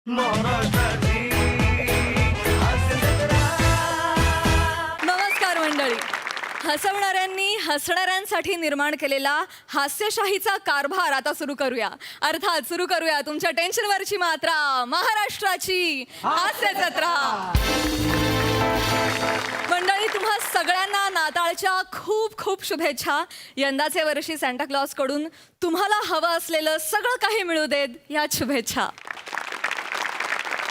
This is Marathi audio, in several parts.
नमस्कार मंडळी. हसवणाऱ्यांनी हसणाऱ्यांसाठी निर्माण केलेला हास्यशाहीचा कारभार आता सुरू करूया. अर्थात सुरू करूया तुमच्या टेन्शनवरची मात्रा, महाराष्ट्राची हास्य जत्रा. मंडळी, तुम्हा सगळ्यांना नाताळच्या खूप खूप शुभेच्छा. यंदाचे वर्षी सॅन्टा क्लॉज कडून तुम्हाला हवं असलेलं सगळं काही मिळू देत या शुभेच्छा.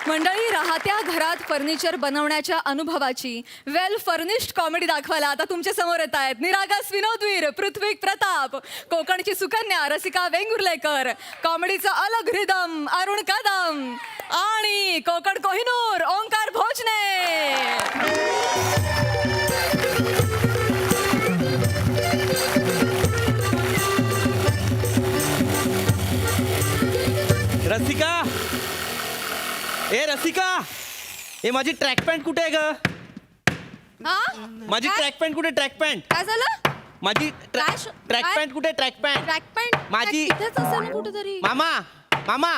मंडळी, राहत्या घरात फर्निचर बनवण्याच्या अनुभवाची वेल फर्निश्ड कॉमेडी दाखवायला आता तुमच्या समोर येत आहेत निरागस विनोदवीर पृथ्वी प्रताप, कोकणची सुकन्या रसिका वेंगुर्लेकर, कॉमेडीचं अलग रिदम अरुण कदम आणि कोकण कोहिनूर ओंकार भोजने. रसिका, ए रसिका, ए माझी ट्रॅक पॅन्ट कुठे आहे ग? माझी ट्रॅक पॅन्ट कुठे? ट्रॅक पॅन्ट काय झालं? माझी ट्रॅक पॅन्ट कुठे? ट्रॅक पॅन्ट ट्रॅक पॅन्ट माझी इथेच असेल ना कुठेतरी. मामा मामा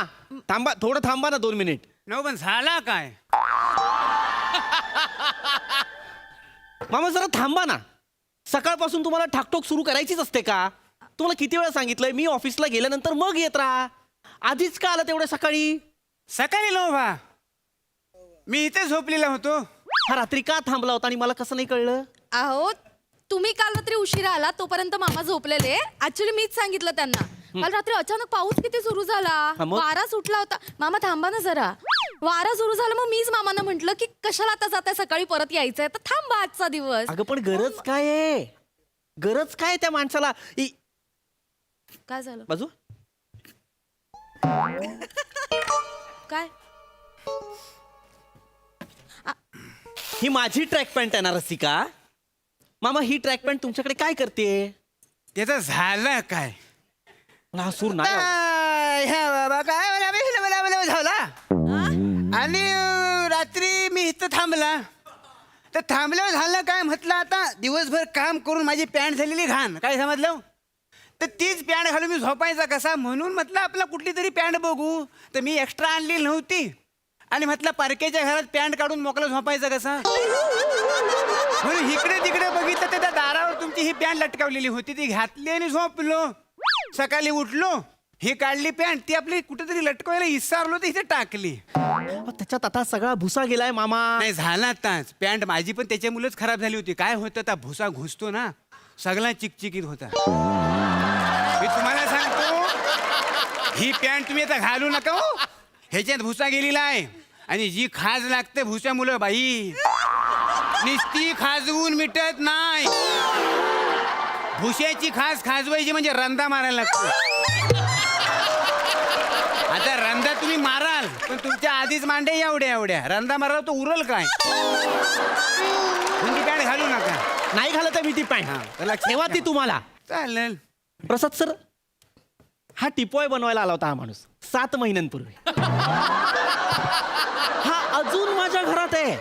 थांबा, थोडं थांबा ना 2 मिनिट. न पण झाला काय? मामा जरा थांबा ना. सकाळपासून तुम्हाला ठाकठोक सुरू करायचीच असते का? तुम्हाला किती वेळा सांगितलंय मी ऑफिसला गेल्यानंतर मग येत राहा. आधीच का आला तेवढ्या सकाळी? सकाळी लोभा मी इथे झोपलेला होतो. हा रात्री का थांबला होता आणि मला कसं नाही कळलं? अहो, तुम्ही काल रात्री उशिरा आला तोपर्यंत मामा झोपलेले. ऍक्च्युली मीच सांगितलं त्यांना. काल रात्री अचानक पाऊस किती सुरू झाला, हा मग? वारा सुटला होता. मामा थांबा ना जरा. वारा सुरू झाला मग मीच मामांना म्हंटल की कशाला आता जाताय, सकाळी परत यायचंय तर थांबा आजचा दिवस. अगं पण गरज काय आहे? गरज काय त्या माणसाला? काय झालं? बाजू काय? ही माझी ट्रॅक पॅन्ट आहे ना रसिका. मामा ही ट्रॅक पॅन्ट तुमच्याकडे काय करते? त्याचं झालं काय? हा सूर नाही. ह्या बाबा काय मला झाला. आणि रात्री मी इथं थांबला तर थांबल्यावर झालं काय म्हटलं, आता दिवसभर काम करून माझी पॅन्ट झालेली घाण. काय समजलं? तर तीच पॅन्ट घालून मी झोपायचा कसा, म्हणून म्हटलं आपला कुठली तरी पॅन्ट बघू. तर मी एक्स्ट्रा आणलेली नव्हती आणि म्हटलं पारकेच्या घरात पॅन्ट काढून मोकळा झोपायचा कसा, म्हणून इकडे तिकडे बघितलं तर त्या दारावर तुमची ही पॅन्ट लटकावलेली होती. ती घातली आणि झोपलो. सकाळी उठलो, ही काढली पॅन्ट, ती आपली कुठेतरी लटकवायला विसरलो तर इथे टाकली. त्याच्यात आता सगळा भुसा गेलाय मामा. नाही झाला आताच. पॅन्ट माझी पण त्याच्यामुळेच खराब झाली होती. काय होतं, त्या भुसा घुसतो ना, सगळा चिकचिकीत होता. मी तुम्हाला सांगतो, ही पॅन्ट तुम्ही आता घालू नका हो. ह्याच्यात भुसा गेलेला आहे आणि जी खाज लागते भुसामुळं बाई, नुसती खाजवून मिटत नाही. भुशाची खाज खाजवायची म्हणजे रंदा मारायला लागतो. आता रंदा तुम्ही माराल पण तुमच्या आधीच मांडे एवढ्या रंदा माराल तो उरल काय? तुम्ही पॅन्ट घालू नका. नाही घालत आहे मी ती पॅन्ट. त्याला ठेवा ती तुम्हाला. चालेल. प्रसाद सर, हा टिपॉय बनवायला आला होता हा माणूस 7 महिन्यांपूर्वी. हा अजून माझ्या घरात आहे.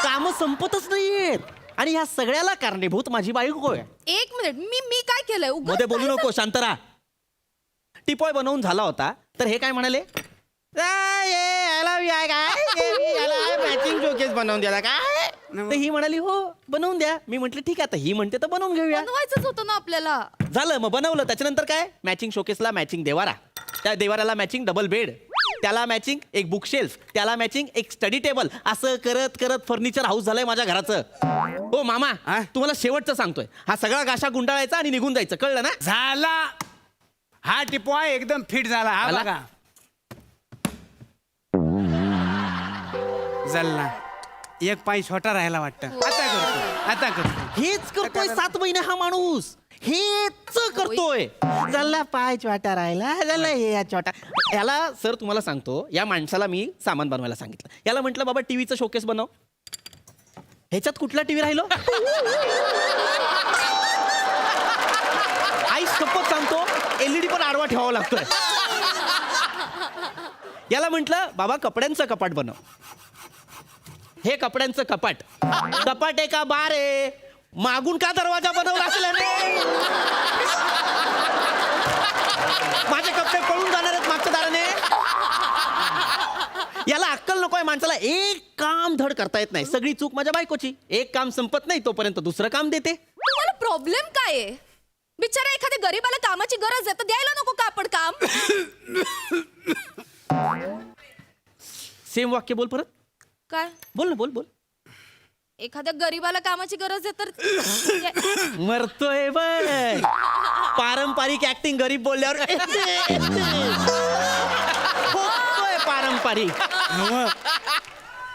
काम संपतच नाहीयेत आणि ह्या सगळ्याला कारणीभूत माझी बायको आहे. एक मिनिट, मी काय केलंय? उगाच मध्ये बोलू काय नको, शांत राहा. टिपॉय बनवून झाला होता तर हे काय म्हणाले, मॅचिंग शोकेस बनवून द्या काय? तर ही म्हणाली हो बनवून द्या. मी म्हंटल ठीक आहे, आता ही म्हणते तर बनवून घेऊया. बनवायचंच होतं ना आपल्याला. झालं, मग बनवलं. त्याच्यानंतर काय, मॅचिंग शोकेसला मॅचिंग देवारा, त्या देवाऱ्याला मॅचिंग डबल बेड, त्याला मॅचिंग एक बुक शेल्फ, त्याला मॅचिंग एक स्टडी टेबल. असं करत करत फर्निचर हाऊस झालंय माझ्या घराचं. हो मामा, तुम्हाला शेवटचं सांगतोय, हा सगळा गाशा गुंडाळायचा आणि निघून जायचं, कळलं ना? झाला. हा टिपॉय एकदम फिट झाला. हा झाला? बघा झाला. एक पाय छोटा राहायला वाटतं. आता करतो. हेच करतोय 7 महिने हा माणूस, हेच करतोय. झाला पाय छोटा राहिला, झाला हे या छोटा. याला सर तुम्हाला सांगतो, या माणसाला मी सामान बनवायला सांगितलं. याला म्हटलं बाबा टीव्हीचं शोकेस बनव. ह्याच्यात कुठला टीव्ही राहिलो? आई शपथ सांगतो, LED पण आडवा ठेवावा लागतोय. याला म्हटलं बाबा कपड्यांचं कपाट बनव. हे कपड्यांचं कपाट आहे का बार आहे? मागून का दरवाजा बनवला असेल रे? माझे कपडे पळून जाणार आहेत मागच्या दाराने. याला अक्कल नकोय माणसाला. एक काम धड करता येत नाही. सगळी चूक माझ्या बायकोची. एक काम संपत नाही तोपर्यंत दुसरं काम देते. तुम्हाला प्रॉब्लेम काय आहे? बिचारा एखाद्या गरीबाला कामाची गरज आहे तर द्यायला नको का आपण काम? सेम वाक्य बोल परत. काय? बोल ना, बोल बोल. एखाद्या गरीबाला कामाची गरज आहे तर मरतोय बघ. पारंपरिक ऍक्टिंग गरीब बोलल्यावर होतोय पारंपरिक. नव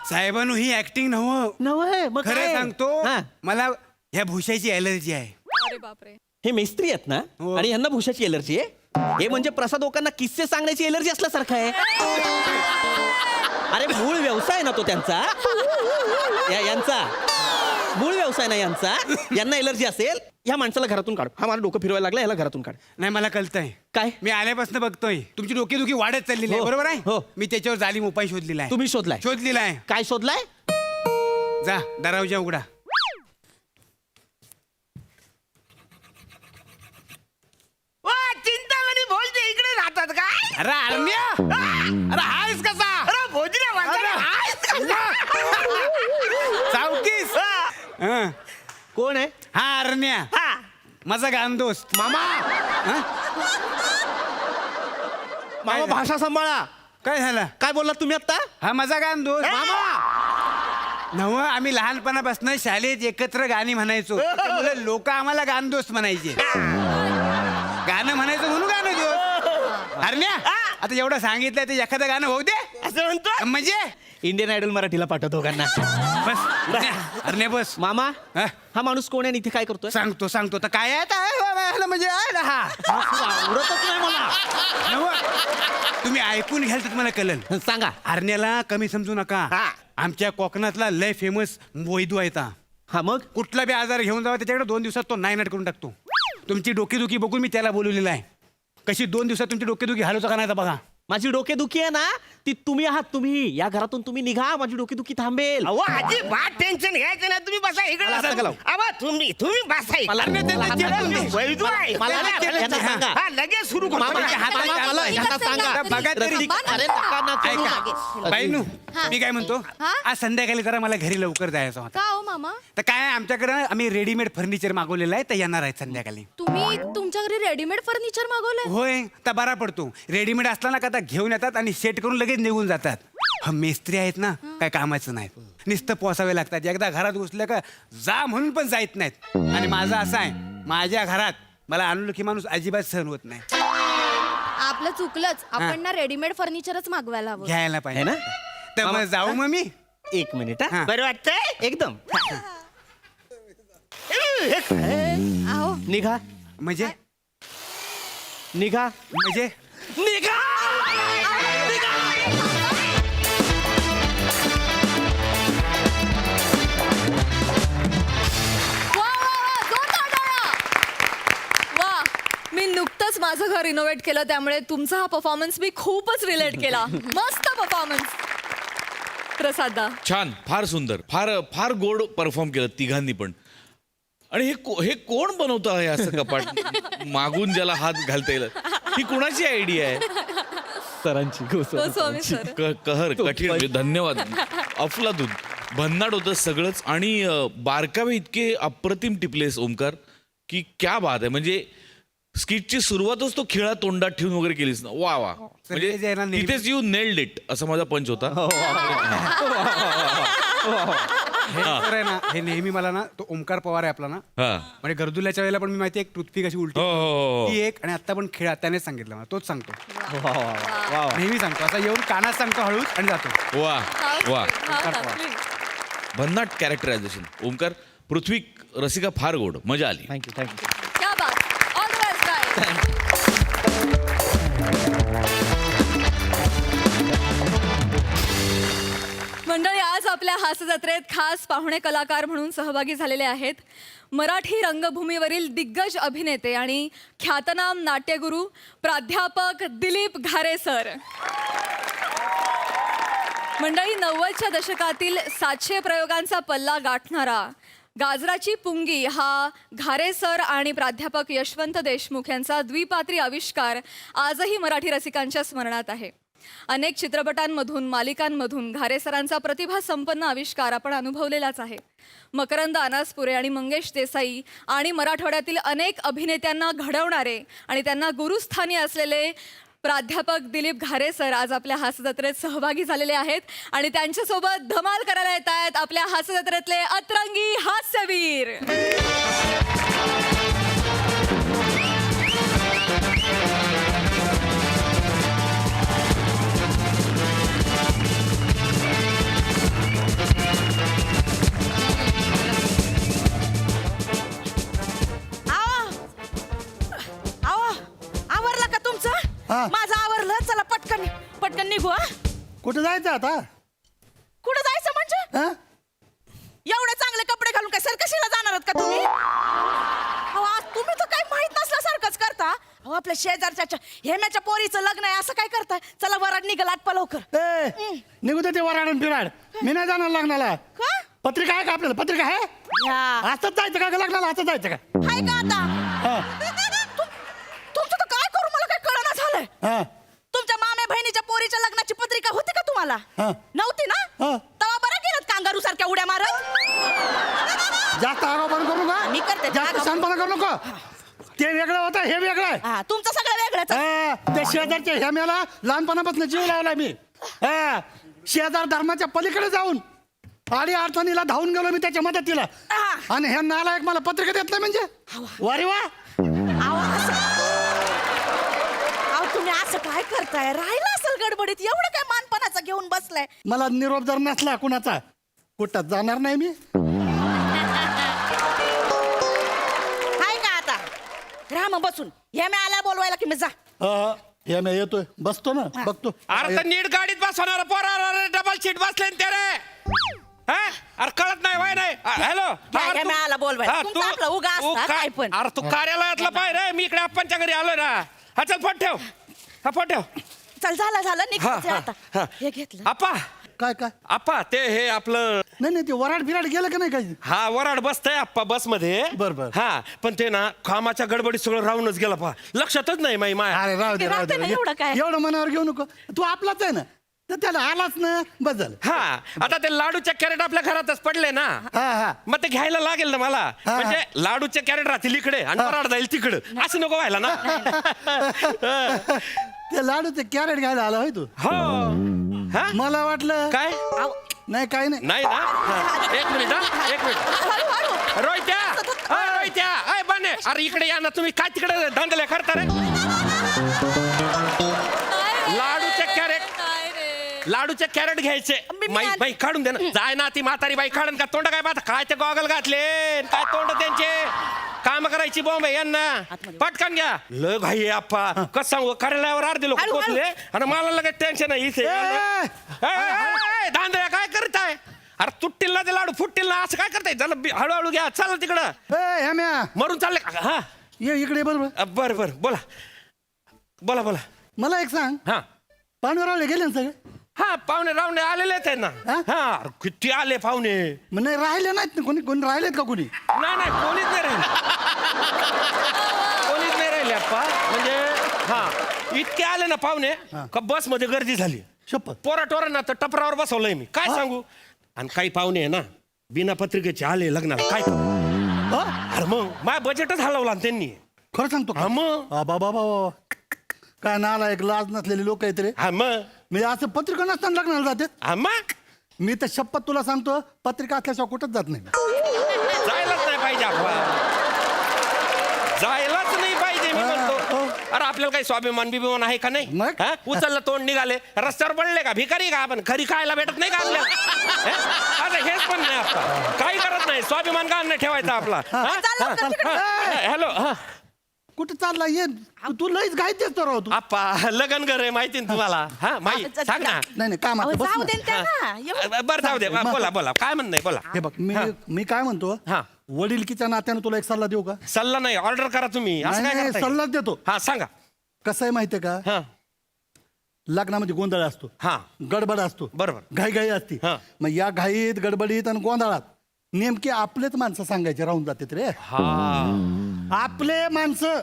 साहेबांनो, ही ऍक्टिंग नव. नव्हे मग खरं काय? सांगतो, हा. मला ह्या भुशाची एलर्जी आहे. अरे बापरे. हे मिस्त्री आहेत ना, हो. आणि यांना भुशाची एलर्जी आहे. हे म्हणजे प्रसाद लोकांना किस्से सांगण्याची एलर्जी असल्यासारखं आहे. अरे मूळ व्यवसाय ना तो त्यांचा. यांचा मूळ व्यवसाय ना यांचा. यांना एलर्जी असेल. ह्या माणसाला घरातून काढ. हा मला डोकं फिरवायला लागला, याला घरातून काढ. नाही, मला कळतंय. काय? मी आल्यापासून बघतोय तुमची डोकेदुखी वाढत चाललेली आहे. हो, बरोबर आहे. हो. मी त्याच्यावर जालीम उपाय शोधलेला आहे. तुम्ही शोधलाय? शोधलेला आहे. काय शोधलाय? जा दरवाजा उघडा. चिंतामणी बोलते इकडे राहतात काय? अरे अरण्या, अरे हायस कसा? अरे भोजने सावकीस. हं. कोण आहे? हा अरण्या, माझा गान दोस्त. मामा. मामा भाषा सांभाळा. काय झालं? काय बोललात तुम्ही आता? हा माझा गान दोस्त. मामा. नव आम्ही लहानपणापासून शाळेत एकत्र गाणी म्हणायचो. लोक आम्हाला गान दोस्त म्हणायचे. गाणं म्हणायचं म्हणून गाणं दोस्त. अरण्या, आता एवढं सांगितलंय ते एखादं गाणं होऊ दे. असं म्हणतो. म्हणजे इंडियन आयडल मराठीला पाठवतो का? बस अरण्या बस. मामा, हा? हा माणूस कोण आहे आणि इथे काय करतोय? सांगतो तर काय आहे आता? म्हणजे आहे हा. आवडतच नाही मला. नव, तुम्ही ऐकून घ्याल तर तुम्हाला कळलं. सांगा. अरण्याला कमी समजू नका. आमच्या कोकणातला लय फेमस वैदू आहे ता. हा मग कुठला बी आजार घेऊन जावा त्याच्याकडे 2 दिवसात तो नायनाट करून टाकतो. तुमची डोकेदुखी बघून मी त्याला बोलवलेलं आहे. कशी 2 दिवसात तुमची डोकेदुखी हलवतो का नाही तर बघा. माझी डोकेदुखी आहे ना, ती तुम्ही आहात. तुम्ही या घरातून तुम्ही निघा, माझी डोकेदुखी थांबेल. अहो अजिबात टेन्शन घ्यायचं नाही. तुम्ही बसा इकडे. मला हात नका लावू. अहो तुम्ही बसा इकडे. मला हात नका लावू. वैद्य आहे. मला यांना सांगा. हा, लगेच सुरू करतो. मामा, हा, मला यांना सांगा. बघा तरी. अरे नका ना करू. ऐका बाईनू, मी काय म्हणतो, हा? आज संध्याकाळी जरा मला घरी लवकर जायचं होतं. का हो मामा? तर काय आमच्याकडे आम्ही रेडीमेड फर्निचर मागवलेलं आहे, तर येणार आहेत संध्याकाळी. तुम्ही तुमच्या घरी रेडीमेड फर्निचर मागवलंय? होय, तर बरा पडतो. रेडीमेड असला ना का आता घेऊन येतात आणि सेट करून लगेच निघून जातात. हा मेस्त्री आहेत ना, काय कामाचं नाही. नुसतं पोसावे लागतात. एकदा घरात घुसलं का जा म्हणून पण जायत नाहीत. आणि माझं असं आहे, माझ्या घरात मला आणलं की माणूस अजिबात सहन होत नाही. आपलं चुकलंच. आपण ना रेडीमेड फर्निचरच मागवायला हवं. घ्यायला पाहिजे है ना? तर मग जाऊ मग मी. एक मिनिट हा. हा. बरं वाटतंय. एकदम. अहो निघा म्हणजे निघा म्हणजे निघा. वा, मी नुकतंच माझं घर रिनोव्हेट केलं, त्यामुळे तुमचा हा परफॉर्मन्स मी खूपच रिलेट केला. मस्त परफॉर्मन्स प्रसादा. छान, फार सुंदर, फार फार गोड परफॉर्म केलं तिघांनी पण. आणि हे कोण बनवतं आहे असं कपाट मागून ज्याला हात घालता येईल? ही कुणाची आयडिया आहे? सरांची गोस्वामी सर. कहर कठीण म्हणजे धन्यवाद. अफलातून भन्नाट होतं सगळंच. आणि बारकावे इतके अप्रतिम टिपलेस ओमकार की क्या बात आहे. म्हणजे स्किटची सुरुवातच तो खिळा तोंडात ठेवून वगैरे केलीस ना. वा वा. म्हणजे जे आहे ना नेहमी- तिथेच यू नेल्ड इट असा माझा पंच होता. हे सर आहे ना, हे नेहमी मला ना, तो ओमकार पवार आहे आपला ना, हा. म्हणजे गरदुल्याच्या वेळेला पण मी माहिती एक टूथपिक अशी उलटी हो, हो, हो, हो. ती एक, आणि आता पण खेळा त्यानेच सांगितलं मला, तोच सांगतो. वा. नेहमी सांगतो, असा येऊन कानात सांगतो हळूच आणि जातो. वा वा. हा, भन्नाट कॅरेक्टरायझेशन ओमकार. पृथ्वी रसिका फार गोड, मजा आली. थँक्यू. क्या बात. All the best guys. मंडळी, आज आपल्या हास्य जत्रेत खास पाहुणे कलाकार म्हणून सहभागी झालेले आहेत मराठी रंगभूमीवरील दिग्गज अभिनेते आणि ख्यातनाम नाट्यगुरू प्राध्यापक दिलीप घारे सर. मंडळी, 90च्या दशकातील 700 प्रयोगांचा पल्ला गाठणारा गाजराची पुंगी हा घारे सर आणि प्राध्यापक यशवंत देशमुख यांचा द्विपात्री आविष्कार आजही मराठी रसिकांच्या स्मरणात आहे. अनेक चित्रपटांमधून मालिकांमधून घारे सरांचा प्रतिभा संपन्न आविष्कार आपण अनुभवलेलाच आहे. मकरंद अनासपुरे आणि मंगेश देसाई आणि मराठवाड्यातील अनेक अभिनेत्यांना घडवणारे आणि त्यांना गुरुस्थानी असलेले प्राध्यापक दिलीप घारे सर आज आपल्या हास्यजत्रेत सहभागी झालेले आहेत आणि त्यांच्यासोबत धमाल करायला येत आहेत आपल्या हास्यजत्रेतले अतरंगी हास्यवीर. आवरलं का तुमचं? हा. माझं आवरलं. चला पटकन पटकन निघू. हा? कुठं जायचं आता? कुठं जायचं म्हणजे? हा? एवढे चांगले कपडे घालून काय सरकशीला जाणार आहात का तुम्ही? अहो, आज तुम्ही तर काही माहित नसल्यासारखंच करता. अहो, आपल्या शेजारच्या हेम्याच्या पोरीचं लग्न आहे असं काय करताय? चला वराड निघाल आटपा लवकर. ए निघू दे ते वराडून फिराड. मी नाही जाणार लग्नाला. का? पत्रिका आहे का आपल्याला? पत्रिका आहे? या. असंच जायचं का लग्नाला? असंच जायचं का? हाय का आता? हा. तुमचं तर काय करू मला काय कळना झालंय. हा. तुमच्या मामे बहिणीच्या पोरीच्या लग्नाची पत्रिका होती का तुम्हाला? हा. नव्हती ना? हा. तेव्हा बरं गेलं कांगारू सारख्या उड्या मारत. जास्त आगाऊपणा करू मी नका. करते. जास्त शानपणा करू नको. ते वेगळं होतं, हे वेगळं आहे. हा, तुमचं सगळं वेगळंच आहे. हा, त्या शेजारच्या ह्याम्याला लहानपणापासून जीव लावला मी. हा, शेजार धर्माच्या पलीकडे जाऊन आडी अडचणीला धावून गेलो मी त्याच्या मदतीला. हा. आणि ह्या नालायक मला पत्रिका देत नाही म्हणजे वारे वा. अहो, तुम्ही असं काय करताय? राहिलं असेल गडबडीत. एवढं काय मानपणाचं घेऊन बसलाय. मला निरोप जर नसला कुणाचा कुठं जाणार नाही मी. हाय का आता? राहा मग बसून. हे मी आल्या बोलवायला की मी जा. हे मी येतोय, बसतो ना, बघतो. अरे तर नीट गाडीत बसवणार पोरा डबल सीट बसले ते रे. हा? अरे कळत नाही वय नाही. हॅलो हे मी आला बोलवायला. तुमचं आपलं उगा असतं, काय पण. अरे तू कार्यालयातला पाय रे. मी इकडे आप्पांच्या घरी आलोय ना. हा चल फोन ठेव. हा फोन ठेव. चल झालं निघायचं हा, आता. हा. हे घेतलं. आप्पा काय काय? आप्पा ते हे आपलं नाही नाही, ते वराड फिराड गेलं का नाही काही? हा वराड बसतंय आप्पा बस मध्ये. बर, बर. हा पण ते ना कामाच्या गडबडीत सगळं राहूनच गेला पा. लक्षातच नाही माय अरे राहू दे, राहू राहते ना, दे. एवढं काय? एवढं मनावर घेऊ नको. तू आपलाच आहे ना, तर त्याला आलाच ना, बस झालं. हा आता ते लाडूचे कॅरेट आपल्या घरातच पडले ना. हा हा. मग ते घ्यायला लागेल ना मला. हा. म्हणजे लाडूचे कॅरेट राहतील इकडे आणि वराड जाईल तिकडं. असं नको व्हायला ना. ते लाडूचे कॅरेट घ्यायला आला होय तू? हो हा मला वाटलं काय नाही, काही नाही. नाही ना. हा. एक मिनिट हा एक मिनिट. हळू. रोहित्या रोहित्या अय बने अरे इकडे या ना तुम्ही. काय तिकडे धांदले करता रे. लाडूचे कॅरेट लाडूचे कॅरेट घ्यायचे. बाई काढून दे ना. जाय ना ती म्हातारी बाई काढून का तोंड काय पाहता. काय ते गॉगल घातले काय तोंड त्यांचे. काम करायची बॉम्ब आहे यांना. पटकन घ्या. लय घाई आहे आप्पा. कसं सांगू कार्यालयावर अर्धे लोक हळू, हळू. पोचले आणि मला लगेच टेन्शन आहे इथे. धांदळ्या काय करताय. अरे तुटतील ना ते लाडू फुटतील ना. असं काय करताय. चला हळूहळू घ्या. चला तिकडं. ए, ह्याम्या, मरून चालले का? हा ये इकडे बरोबर. बर बर बोला बोला बोला. मला एक सांग, हा पांडवरावले गेले ना सगळे? हा पाहुणे रावणे आलेलेच आहे ना. हा? हा अरे किती आले पाहुणे. मग नाही राहिले नाहीत ना कोणी? कोणी राहिलेत का कोणी? नाही नाही कोणीच नाही राहिले. कोणीच नाही राहिले आप्पा. म्हणजे हा इतके आले ना पाहुणे का बस मध्ये गर्दी झाली. शपथ. पोरा टोरांना तर टपरावर बसवलंय मी. काय सांगू. आणि काही पाहुणे आहे ना बिना पत्रिकेचे आले लग्नाला. काय करू. अरे मग माझ्या बजेटच हलवला ना त्यांनी. खरं सांगतो का? हा मग बाबा काय नाला एक लाज नसलेली लोक आहेत रे. हा मग म्हणजे असं पत्रिका नसताना लग्नाला जाते. हा मग मी तर शपथ तुला सांगतो, पत्रिका असल्याशिवाय कुठंच जात नाही. जायलाच नाही पाहिजे आपण. जायलाच नाही पाहिजे मी म्हणतो. अरे आपल्याला काही स्वाभिमान बिभिमान आहे का नाही. मग? हा? उचललं तोंड निघाले रस्त्यावर पडले का भिकारी का आपण. खरी खायला भेटत नाही का आपल्याला. हे? आता हेच पण नाही आपला. काही करत नाही. स्वाभिमान का नाही ठेवायचा आपला. हॅलो हा कुठं चालला ये तू लईच घाईत दिसतो राव तू. आप्पा लगन घर आहे माहिती ना तुम्हाला. हा माहिती सांग ना. नाही काम अहो, आता बस जाऊ ना. दे ना त्यांना. बरं जाऊ दे बोला बोला काय म्हणणं आहे बोला. हे बघ मी काय म्हणतो, हा. वडीलकीच्या नात्यानं तुला एक सल्ला देऊ का? सल्ला नाही ऑर्डर करा तुम्ही. असं नाही, काय नाही, करताय. सल्लाच देतो. हा सांगा. कसं आहे माहितीये का, हा लग्नामध्ये गोंधळ असतो, हा गडबड असतो, बरोबर. घाई असते. हा. मग या घाईत गडबडीत आणि गोंधळात नेमके आपलेच माणसं सांगायचे राहून जातात रे. आपले माणसं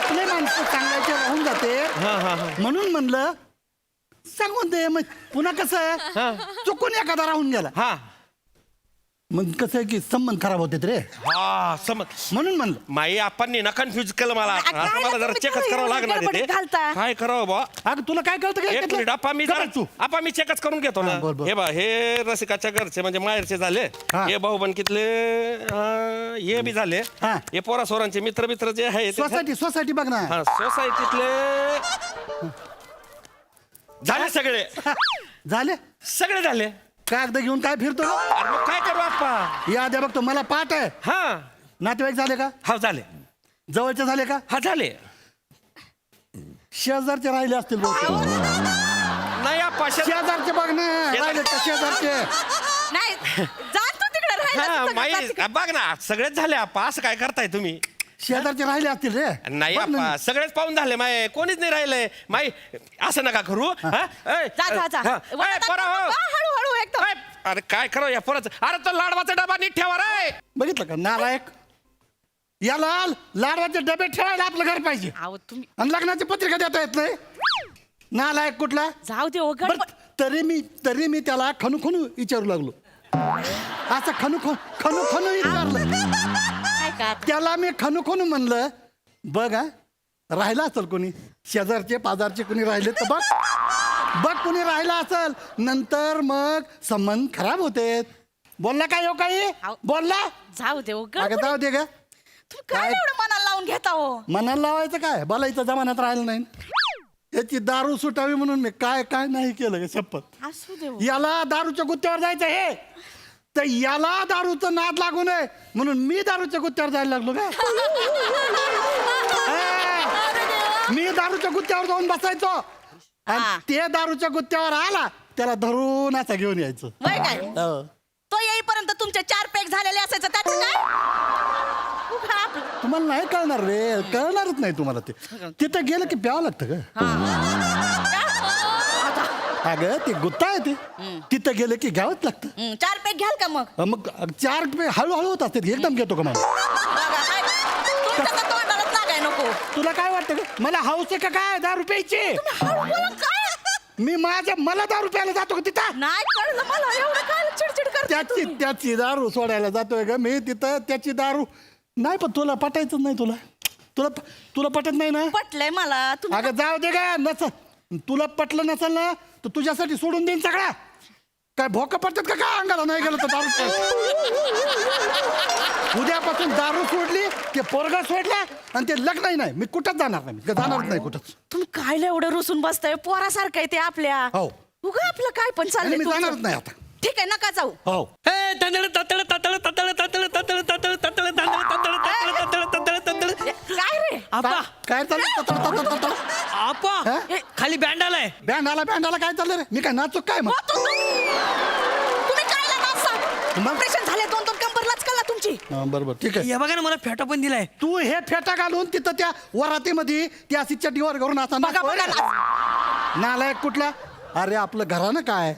आपले माणसं सांगायचे राहून जाते म्हणून म्हणलं सांगून दे. मग पुन्हा कसं आहे चुकून एखादा राहून गेला हा मग कसं आहे की संबंध खराब होते रे हा समज म्हणून म्हणलं माई आपण ना कन्फ्युज केलं मला काय आता मला जरा तुम्ही चेकच करावं काय लागणार आहे गडबडीत ते. घालता? काय करावं बा अगं तुला काय कळतं काय एक त्यातलं? मिनिट आपा मी कर जरा तू आपा मी चेकच करून घेतो ना हा, बरं, बरं. हे बा हे रसिकाच्या घरचे म्हणजे माहेरचे झाले हा. हे भाऊ बनकीतले हे बी झाले हा. हे पोरा सोरांचे मित्र मित्र जे आहे ते- सोसायटी बघ ना हा सोसायटीतले झाले सगळे झाले सगळे झाले कागद घेऊन काय फिरतो अरे मग काय करू आपा या द्या बघतो मला पाठ आहे हा नातेवाईक झाले का हा झाले जवळचे झाले का हा झाले शेजारचे राहिले असतील बहुतेक. नाही आपा शेजारचे बघ ना राहिले का शेजारचे नाही जातो तिकडे राहिलं हा असतं माई का तिकडे? बघ ना सगळेच झाले आपा असं काय करताय तुम्ही शेजारचे राहिले असतील रे नाही बघ ना. आपा सगळेच पाहून झाले माय कोणीच नाही राहिलंय माई असं नका करू हा? ए, जा हा. ए, पोरा हो. हळूहळू एकदम ए, अरे काय करावं या पोराचं अरे तो लाडवाचा डबा नीट ठेवा रे बघितलं का नालायक याला लाडवाचे डबे ठेवायला आपलं घर पाहिजे अहो तुम्ही आणि लग्नाची पत्रिका देता येत नाही नालायक कुठला जाऊ दे हो बरं, तरी मी त्याला खनू विचारू लागलो असं खनू विचारलं काय का त्याला मी खनू म्हणलं बघ हा राहिला असेल कोणी शेजारचे पाजारचे कोणी राहिले तर बघ कोणी राहिला असेल नंतर मग संबंध खराब होते बोलला काय हो काही बोलला जाऊ दे हो अगं जाऊ दे ग तुम्ही काय काय? एवढं मनाला लावून घेता हो मनाला लावायचं काय बोलायचं जमान्यात राहिलं नाही याची दारू सुटावी म्हणून मी काय नाही केलं ग शपथ असू दे हो. याला दारूच्या गुत्त्यावर जायचं हे तर याला दारूचं नाद लागू नये म्हणून मी दारूच्या गुत्त्यावर जायला लागलो का मी दारूच्या गुत्त्यावर जाऊन बसायचो हा. आणि ते दारूच्या गुत्त्यावर आला त्याला धरून असं घेऊन यायचं वय काय हो. तो येईपर्यंत तुमचे 4 पॅक झालेले असायचं त्याचं काय उघडा आपलं. तुम्हाला नाही कळणार रे कळणारच नाही तुम्हाला ते तिथं गेलं की प्यावं लागतं का अगं ते गुत्ता आहे ते तिथं गेलं की घ्यावंच लागतं 4 पॅक घ्याल का मग मग 4 रुपये हळूहळू होत असते एकदम घेतो का मला बघा, काय तुमच्या तर तोंडालाच लागाय नको तुला काय वाटतं का? मला हाऊस आहे का काय 10 रुपयाची हळू बोला, काय मी मला 10 रुपयाला जातो का तिथं नाही कळलं मला एवढं काय चिडचिड करता त्याची दारू सोडायला जातोय का मी तिथं त्याची दारू नाही पण तुला पटायचं नाही तुला पटत नाही ना पटलंय मला तुम्ही अगं जाऊ दे का नसल तुला पटलं नसेल ना तर तुझ्यासाठी सोडून देईन सगळा काय भोका पडतात का काय अंगाला नाही गेलं तर दारू उद्यापासून दारू सोडली ते पोरगा सोडला आणि ते लग्नही नाही मी कुठंच जाणार नाही मी जाणारच नाही कुठंच तुम्ही काय एवढं रुसून बसताय पोरासारखं आहे ते आपल्या हो. उगा आपलं काय पण आणि चाललंय मी तुमचं. जाणारच नाही आता ठीक आहे नका जाऊ हो काय रे काय चाललं आपा हा? खाली बँड आलाय बँड आला काय चाललं रे मी काय नाचू काय मग तुम्ही काय मग? ऑपरेशन झाले 2 कंबर लचकला तुमची बरोबर ठीक आहे हे बघा ना मला फेटा पण दिलाय तू हे फेटा घालून तिथं त्या वरातीमध्ये त्या अशी चड्डीवर करून असा बघा बघा नाचतोय. नालायक कुठला अरे आपलं घरानं काय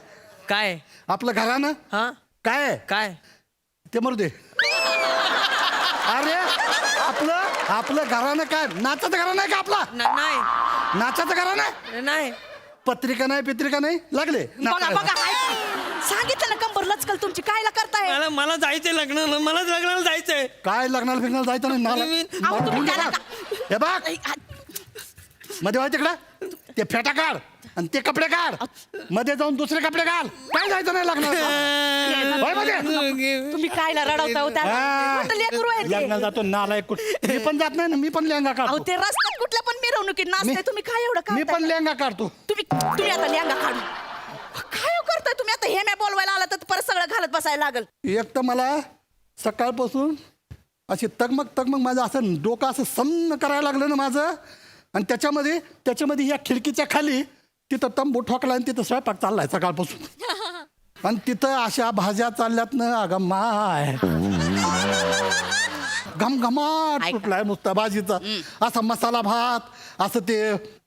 काय आपलं घरानं हा काय आहे? काय ते मरू दे अरे आपलं घरानं काय नाचाचं घरानं आहे का आपला नाही नाचाचं घरानं नाही पत्रिका नाही पित्रिका नाही लागले बघा बघा हाय का? सांगितलं ना कंबर लचकल तुमची कायला करताय मला जायचंय लग्न मलाच लग्नाला जायचंय काय लग्नाला फिरण्याला जायचं नाही अहो, तुम्ही त्याला हे बघ मध्ये व्हाय तिकडं ते फेटा काढ आणि ते कपडे काढ मध्ये जाऊन दुसरे कपडे घाल काय जायचं नाही लग्नाला तुम्ही कायला रडवता होता लेकरू आहे ते. लग्नाला जातो नालायक मी पण जात नाही ना मी पण लेहंगा अहो काढतो ते रस्त्यात कुठल्या पण मिरवणुकीत नाचताय मी- तुम्ही काय एवढं मी करताय? पण लेहंगा काढतो तुम्ही आता लेंगा काढू काय हो करताय तुम्ही आता हे मी बोलवायला आला तर परत सगळं घालत बसायला लागल एक तर मला सकाळपासून अशी तगमग माझं असं डोकं असं सन्न करायला लागलं ना माझं आणि त्याच्यामध्ये या खिडकीच्या खाली तिथं तंबू ठोकला आणि तिथं स्वयंपाक चाललाय सकाळपासून आणि तिथं अशा भाज्या चालल्यात ना अगं माय घमघमाट सुटलाय नुसता भाजीचा असा मसाला भात असं ते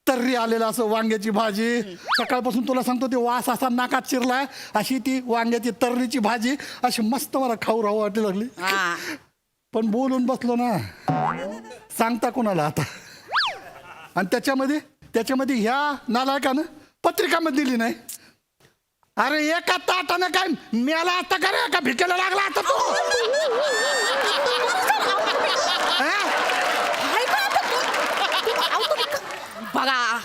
तर्री आलेलं असं वांग्याची भाजी सकाळपासून तुला सांगतो ते वास असा नाकात शिरलाय अशी ती वांग्याची तर्रीची भाजी अशी मस्त मला खाऊ राहू वाटू लागली पण बोलून बसलो ना सांगता कोणाला आता आणि त्याच्यामध्ये ह्या नालायकानं पत्रिकामध्ये दिली नाही. अरे एका ताटानं काय मेला आता का रे? का भिकेला लागला आता तो? हा? काय बा आता अहो, बघा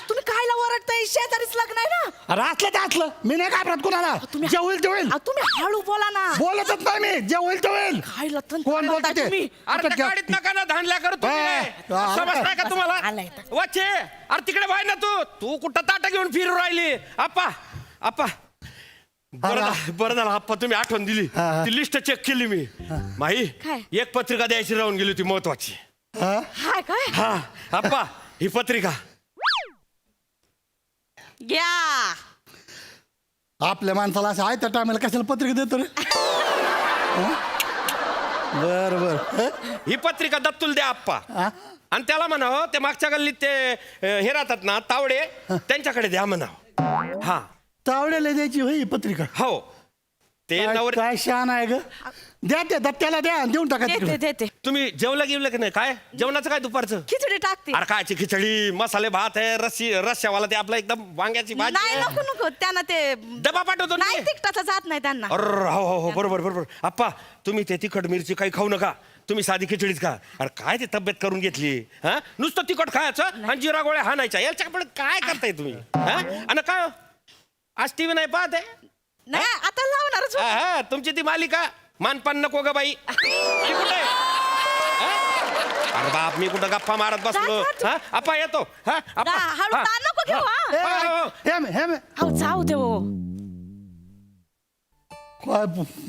तुम्ही कायला ओरडताय? शेजारीच लग्न आहे ना. अरे असलं ते असलं, मी नाही घाबरत कुणाला. जे होईल ते होईल. अहो, तुम्ही हळू बोला ना. बोलतच नाही मी, जे होईल ते होईल. काय लतन कोण बोलतंय ते? तुम्ही? अरे त्या गाडीत नका ना धांडल्या करू तुम्ही. समजताय का तुम्हाला? आलाय तर. वाचे अरे तिकडे बाय ना तू कुठं ताटा घेऊन फिरू राहिली? आप्पा बरं झालं आप्पा तुम्ही आठवण दिली. ती लिस्ट चेक केली मी. माही काय? एक पत्रिका द्यायची राहून गेली होती महत्वाची. हा? हाय काय हा आप्पा ही पत्रिका घ्या. आपल्या माणसाला असं आहे त्या टायमाला कशाला पत्रिका देतो रे? बर बर. ही पत्रिका दत्तूल द्या आप्पा. हा? आणि त्याला म्हणावं ते मागच्या गल्लीत ते हे राहतात ना तावडे त्यांच्याकडे द्या म्हणावं. हा तावड्याला द्यायची होई ही पत्रिका. हो ते नवर काय शान आहे ग. द्या ते दत्त्याला द्या, देऊन टाका देते तिकडे. देते. तुम्ही जेवलं गिवलं की नाही? काय जेवणाचं काय दुपारचं? खिचडी टाकते. अरे कायची खिचडी मसाले भात आहे रस्स्यावाला ते आपलं एकदम वांग्याची भाजी नाही आहे. नको त्यांना ते डबा पाठवतो ना नाही मी. तिकटाचा जात नाही त्यांना. अरे हो बरोबर आप्पा तुम्ही ते तिखट मिरची काही खाऊ नका. तुम्ही साधी खिचडीच खा. अरे काय ते तब्येत करून घेतली हा? नुसतं तिखट खायचं आणि जिरा गोळ्या हाणायच्या. याच्या पण काय करताय तुम्ही हा? आणि काय आज टीव्ही नाही पाहत आहे? नाही आता लावणारच होते. हा तुमची ती मालिका मानपान नको ग बाई. ती कुठे आहे? हा? अरे बाप मी कुठं गप्पा मारत बसलो. हा आप्पा येतो. हा आप्पा. हळू हा. ताण नको घेऊ हा. हो. हे मे हो जाऊ दे हो. काय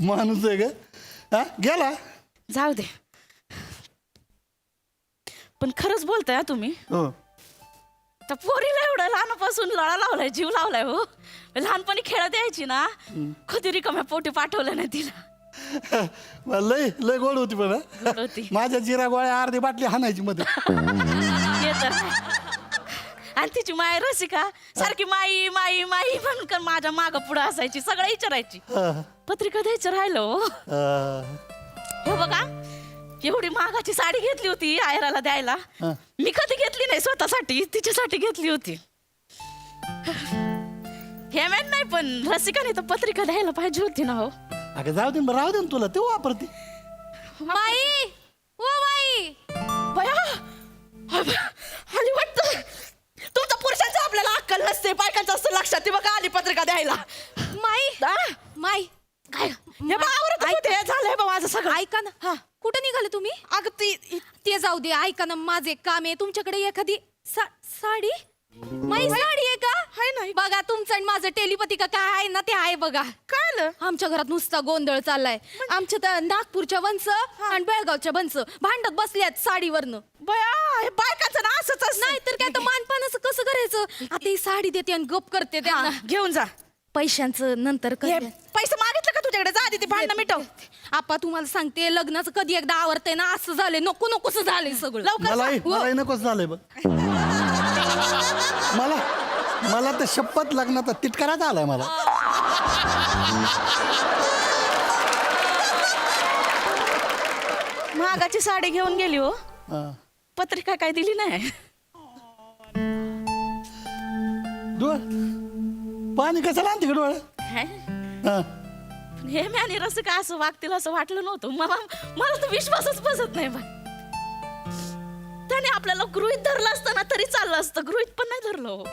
माणूस आहे ग. हा? गेला. जाऊ दे. पण खरंच बोलताय हा तुम्ही. हो. तर पोरीला एवढं लहानपासून लळा लावलाय जीव लावलाय हो. लहानपणी खेळत यायची ना कधी रिकाम्या पोटी पाठवलं नाही तिला. लय गोड होती पण गोड होती. माझ्या जिरा गोळ्या अर्धी बाटली हाणायची मध्ये. ते तर आहे. आणि तिची माय रसिका सारखी माई माई माई म्हणून माझ्या माग पुढे असायची सगळं विचारायची. पत्रिका द्यायचं राहिलं हो. हे बघा एवढी महागाची साडी घेतली होती आयराला द्यायला. मी कधी घेतली नाही स्वतःसाठी तिच्यासाठी घेतली होती. हे मॅन नाही पण रसिकाने तर पत्रिका द्यायला पाहिजे होती ना हो. अगं जाऊ दे राहू दे ना तुला ते वापरते. माई ओ माई. बया आली वाटतं. तुमच्या पुरुषांचं आपल्याला अक्कल नसते बायकांचं असतं लक्षात. ती बघा आली पत्रिका द्यायला. माई काय हे बा आवरत होते झालंय बा माझं सगळं. ऐका ना. हा कुठं निघाले तुम्ही? अगं ती ते जाऊ दे. ऐका ना माझं एक काम आहे. तुमच्याकडे एखादी साडी माई साडी आहे का? हाय नाही. बघा तुमचं आणि माझं टेलिपती का काय आहे ना ते आहे बघा. काय आलं? आमच्या घरात नुसता गोंधळ चाललाय. आमच्या त्या नागपूरच्या वंश आणि बेळगावच्या वंश भांडत बसल्यात साडीवरनं. बया हे बायकांचं ना असंच असतं. नाही तर काय तर मानपानाचं कसं करायचं? आता ही साडी देते आणि गप करते त्यांना. घेऊन जा. पैशांचं नंतर हे करेन. पैसे मागितलं का तुझ्याकडे? जा आधी ती भांडणं मिटव. आपा तुम्हाला सांगते लग्नाचं कधी एकदा आवडतंय ना असं झालंय. नकोस झालंय सगळं. लवकर जा. मलाही नकोच झालंय बघ. मला तर शपथ लग्नाचा तिटकाराच आलाय मला. महागाची साडी घेऊन गेली हो. हा. पत्रिका काय दिली नाही. पाणी कशाला आणते का डोळ्यात? काय? हा. हे मॅनी रस का असं वागतील असं वाटलं नव्हतं. मला तर विश्वासच बसत नाही बा. त्याने आपल्याला गृहीत धरलं असतं ना तरी चाललं असतं. गृहीत पण नाही धरलं हो.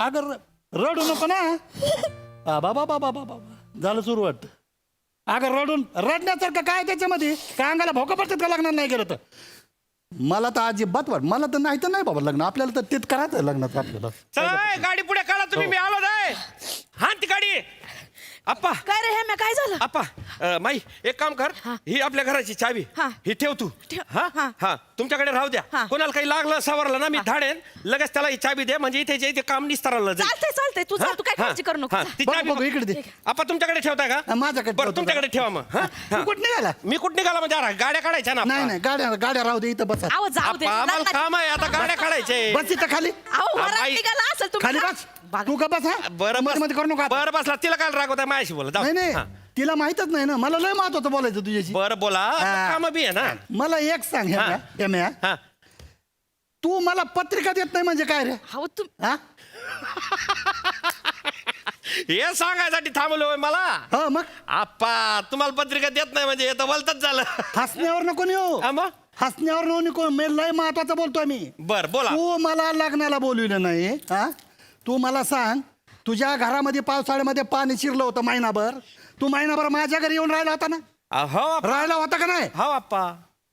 अगं रडू नको ना. बाबा झालं सुरू वाटतं. अगं रडण्यासारखं काय त्याच्यामध्ये? काय अंगाला भोका पडतात का लग्नात नाही गेलं तर? मला तर अजिबात वाट. मला तर नाही बाबा लग्न. आपल्याला तर तेच करायचं लग्नात आपल्याला. चला गाडी पुढे काढा तुम्ही. मी आलो नाही. हा ती गाडी. आप्पा काय रे हे काय झालं? आप्पा माई एक काम कर. ही आपल्या घराची चावी हा. ही ठेव तू. ठेव. हा हा. हा तुमच्याकडे राहू द्या. हा. कोणाला काही लागलं सवरलं ना मी धाडेन लगेच त्याला ही चावी दे. म्हणजे इथे जे काम निस्तारलं जाईल. चालतंय तू जा. तू काय काळजी करू नको. जा. ती बघ, चावी बघ, इकडे दे. आप्पा तुमच्याकडे ठेवताय का? माझ्याकडे बरं ठेवतो. तुमच्याकडे ठेवा मग. हा? तू कुठं निघाला? मी कुठं निघाला म्हणजे अरे, गाड्या काढायच्या ना नाही आप्पा. नाही गाड्या राहू दे इथं बसा. आहो जाऊ दे. आप्पा, आम्हाला लग्नात- काम आहे आता गाड्या काढायचे. बस इथं खाली. अहो वरात बाई. निघाला असेल तुम्ही. खाली बस. तू का बस. हा बरं मध्ये मध्ये करू नका. बरं बसला तिला काय रागवताय माझ्याशी बोला जाऊ. नाही नाही हा. तिला माहितच नाही ना. मला लय महत्वाचं बोलायचं तुझ्याशी. बरं बोला हा. काम बी आहे ना. मला एक सांग हा. हेम्या, हा. तू मला पत्रिका देत नाही म्हणजे काय रे अहो तू हा हे सांगायसाठी थांबलोय मला हो मग आप्पा तुम्हाला पत्रिका देत नाही म्हणजे हे तर बोलतच झालं हसण्यावर नको नेऊ हा मग हसण्यावर नको मी लय महत्वाचं बोलतोय मी बर बोला तू मला लग्नाला बोलविलं नाही हा तू मला सांग तुझ्या घरामध्ये पावसाळ्यामध्ये पाणी शिरलं होतं महिनाभर तू महिनाभर माझ्या घरी येऊन राहिला होता ना हो आप्पा. राहिला होता का नाही हो आप्पा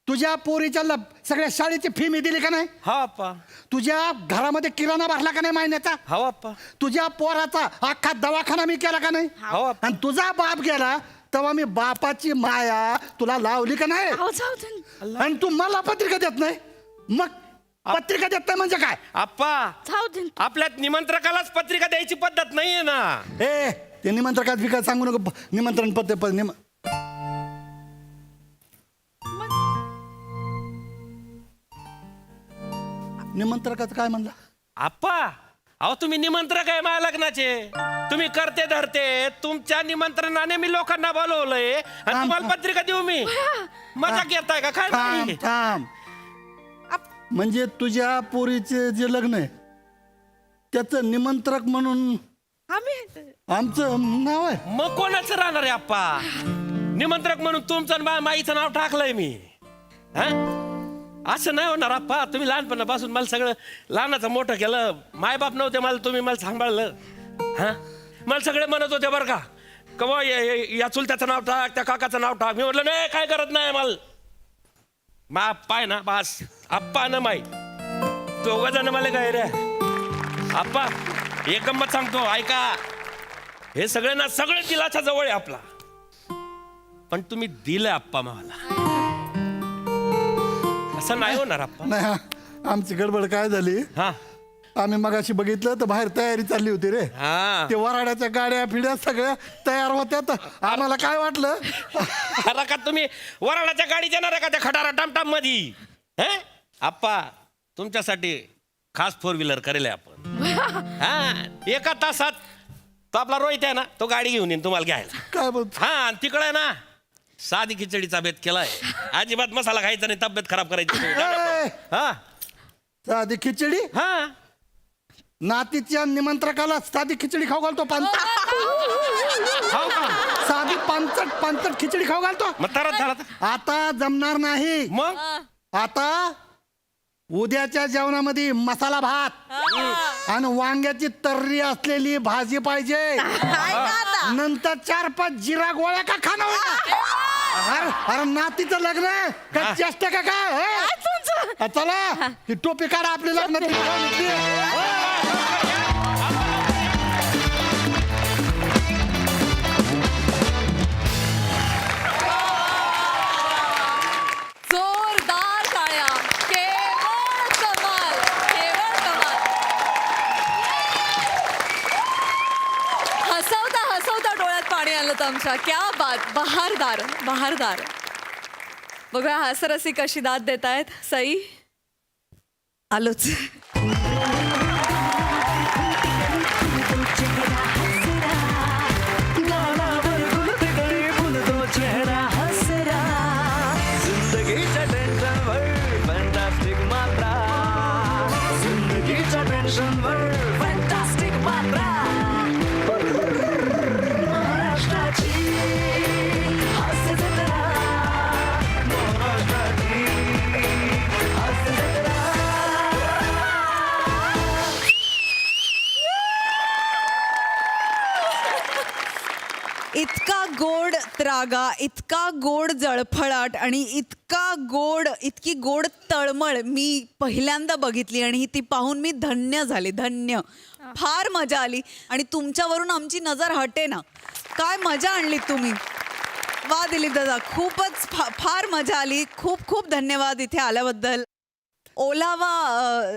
तुझ्या पोरीच्या सगळ्या शाळेची फी मी दिली का नाही हो आप्पा तुझ्या घरामध्ये किराणा भरला का नाही महिन्याचा हो आप्पा तुझ्या पोराचा अख्खा दवाखाना मी केला का नाही हो आप्पा. आणि तुझा बाप गेला तेव्हा मी बापाची माया तुला लावली का नाही अहो जाऊ दे आणि तू मला पत्रिका देत नाही मग पत्रिका देत नाही म्हणजे काय आप्पा जाऊ दे आपल्यात निमंत्रकालाच पत्रिका द्यायची पद्धत नाहीये ना ए ते निमंत्रकात विकास सांगू नको निमंत्रण निमंत्रकाचं काय म्हणला आप्पा अहो तुम्ही निमंत्रक आहे माझ्या लग्नाचे तुम्ही करते धरते तुमच्या निमंत्रणाने मी लोकांना बोलवलंय आणि तुम्हाला पत्रिका देऊ मी मजा घेताय का काय थांब नाही? थांब म्हणजे तुझ्या पोरीचे जे लग्न आहे त्याचं निमंत्रक म्हणून आम्ही आमचं नाव आहे मग कोणाचं राहणार आहे आप्पा निमंत्रक म्हणून तुमचं आणि माईचं नाव टाकलंय मी हा असं नाही होणार आप्पा तुम्ही लहानपणापासून मला सगळं लहानाचं मोठं केलं मायबाप नव्हते मला तुम्ही मला सांभाळलं हा मला सगळे म्हणत होते बरं का कवा या चुलत्याचं नाव टाक त्या काकाचं नाव टाक मी म्हटलं नाही काय करत नाही मला मा पाय ना बास आप्पा न माई दोघं जण मला काय रे आप्पा एक गंमत सांगतो ऐका हे सगळे ना सगळे दिलाच्या जवळ आहे आपला पण तुम्ही दिलं आप्पा मला असं नाही होणार आप्पा नाही हा, आमची गडबड काय झाली हा आम्ही मगाशी बघितलं तर बाहेर तयारी चालली होती रे हा ते वराड्याच्या गाड्या फिड्या सगळ्या तयार होत्या तर आम्हाला काय वाटलं अरे का तुम्ही वराडाच्या गाडी देणार आहे का त्या खटारा टमटम मध्ये हे आप्पा तुमच्यासाठी खास 4 व्हीलर करेल आपण हा एका तासात तो आपला रोहित आहे ना तो गाडी घेऊन येईन तुम्हाला घ्यायला काय बोलतो हा आणि तिकडे ना साधी खिचडीचा बेत केलाय अजिबात मसाला खायचा नाही तब्येत खराब करायची ए! हा साधी खिचडी हा नातीच्या निमंत्रकाला साधी खिचडी खाऊ घालतो खाऊ का साधी पानचट खिचडी खाऊ घालतो मग तरच झाला तर. आता जमणार नाही मग आता उद्याच्या जेवणामध्ये मसाला भात आणि वांग्याची तर्री असलेली भाजी पाहिजे नंतर 4-5 जिरा गोळ्या का खाणं होईना? अरे नातीचं लग्न आहे का चेष्टा का काय हे? चला ती टोपी काढा आपली लग्नाची जोरदार टाळ्या केवळ कमाल केवळ कमाल हसवता हसवता डोळ्यात पाणी आलं तर आमच्या क्या बात बहारदार बहारदार बघूया हासरसी कशी दाद देत आहेत सई आलोच इतका गोड त्रागा इतका गोड जळफळाट आणि इतकी गोड तळमळ मी पहिल्यांदा बघितली आणि ती पाहून मी धन्य झाले धन्य फार मजा आली आणि तुमच्यावरून आमची नजर हटे ना काय मजा आणली तुम्ही वा दिलीप दादा खूपच फार मजा आली खूप खूप धन्यवाद इथे आल्याबद्दल ओलावा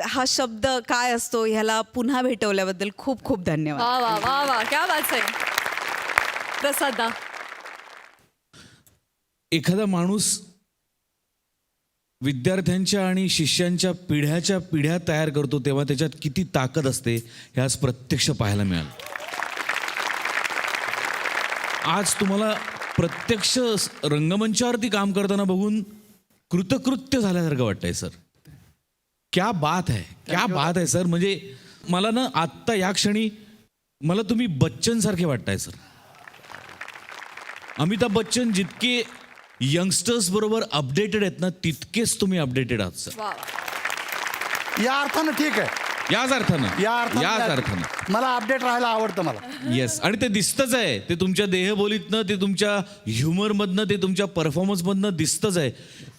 हा शब्द काय असतो ह्याला पुन्हा भेटवल्याबद्दल खूप खूप धन्यवाद वा वा वा वा क्या बात सई प्रसादा एखादा माणूस विद्यार्थ्यांच्या आणि शिष्यांच्या पिढ्याच्या पिढ्या तयार करतो तेव्हा त्याच्यात किती ताकद असते हे आज प्रत्यक्ष पाहायला मिळालं आज तुम्हाला प्रत्यक्ष रंगमंचावरती काम करताना बघून कृतकृत्य झाल्यासारखं वाटतंय सर क्या बात आहे, क्या बात आहे सर. म्हणजे मला ना आत्ता या क्षणी मला तुम्ही बच्चन सारखे वाटताय सर. अमिताभ बच्चन जितके यंगस्टर्स बरोबर अपडेटेड आहेत ना, तितकेच तुम्ही अपडेटेड आहात सर. या अर्थानं ठीक आहे. याच अर्थानं याच अर्थानं मला अपडेट राहायला आवडतं मला. येस, आणि ते दिसतच आहे. ते तुमच्या देहबोलीतनं, ते तुमच्या ह्युमरमधनं, ते तुमच्या परफॉर्मन्समधनं दिसतच आहे.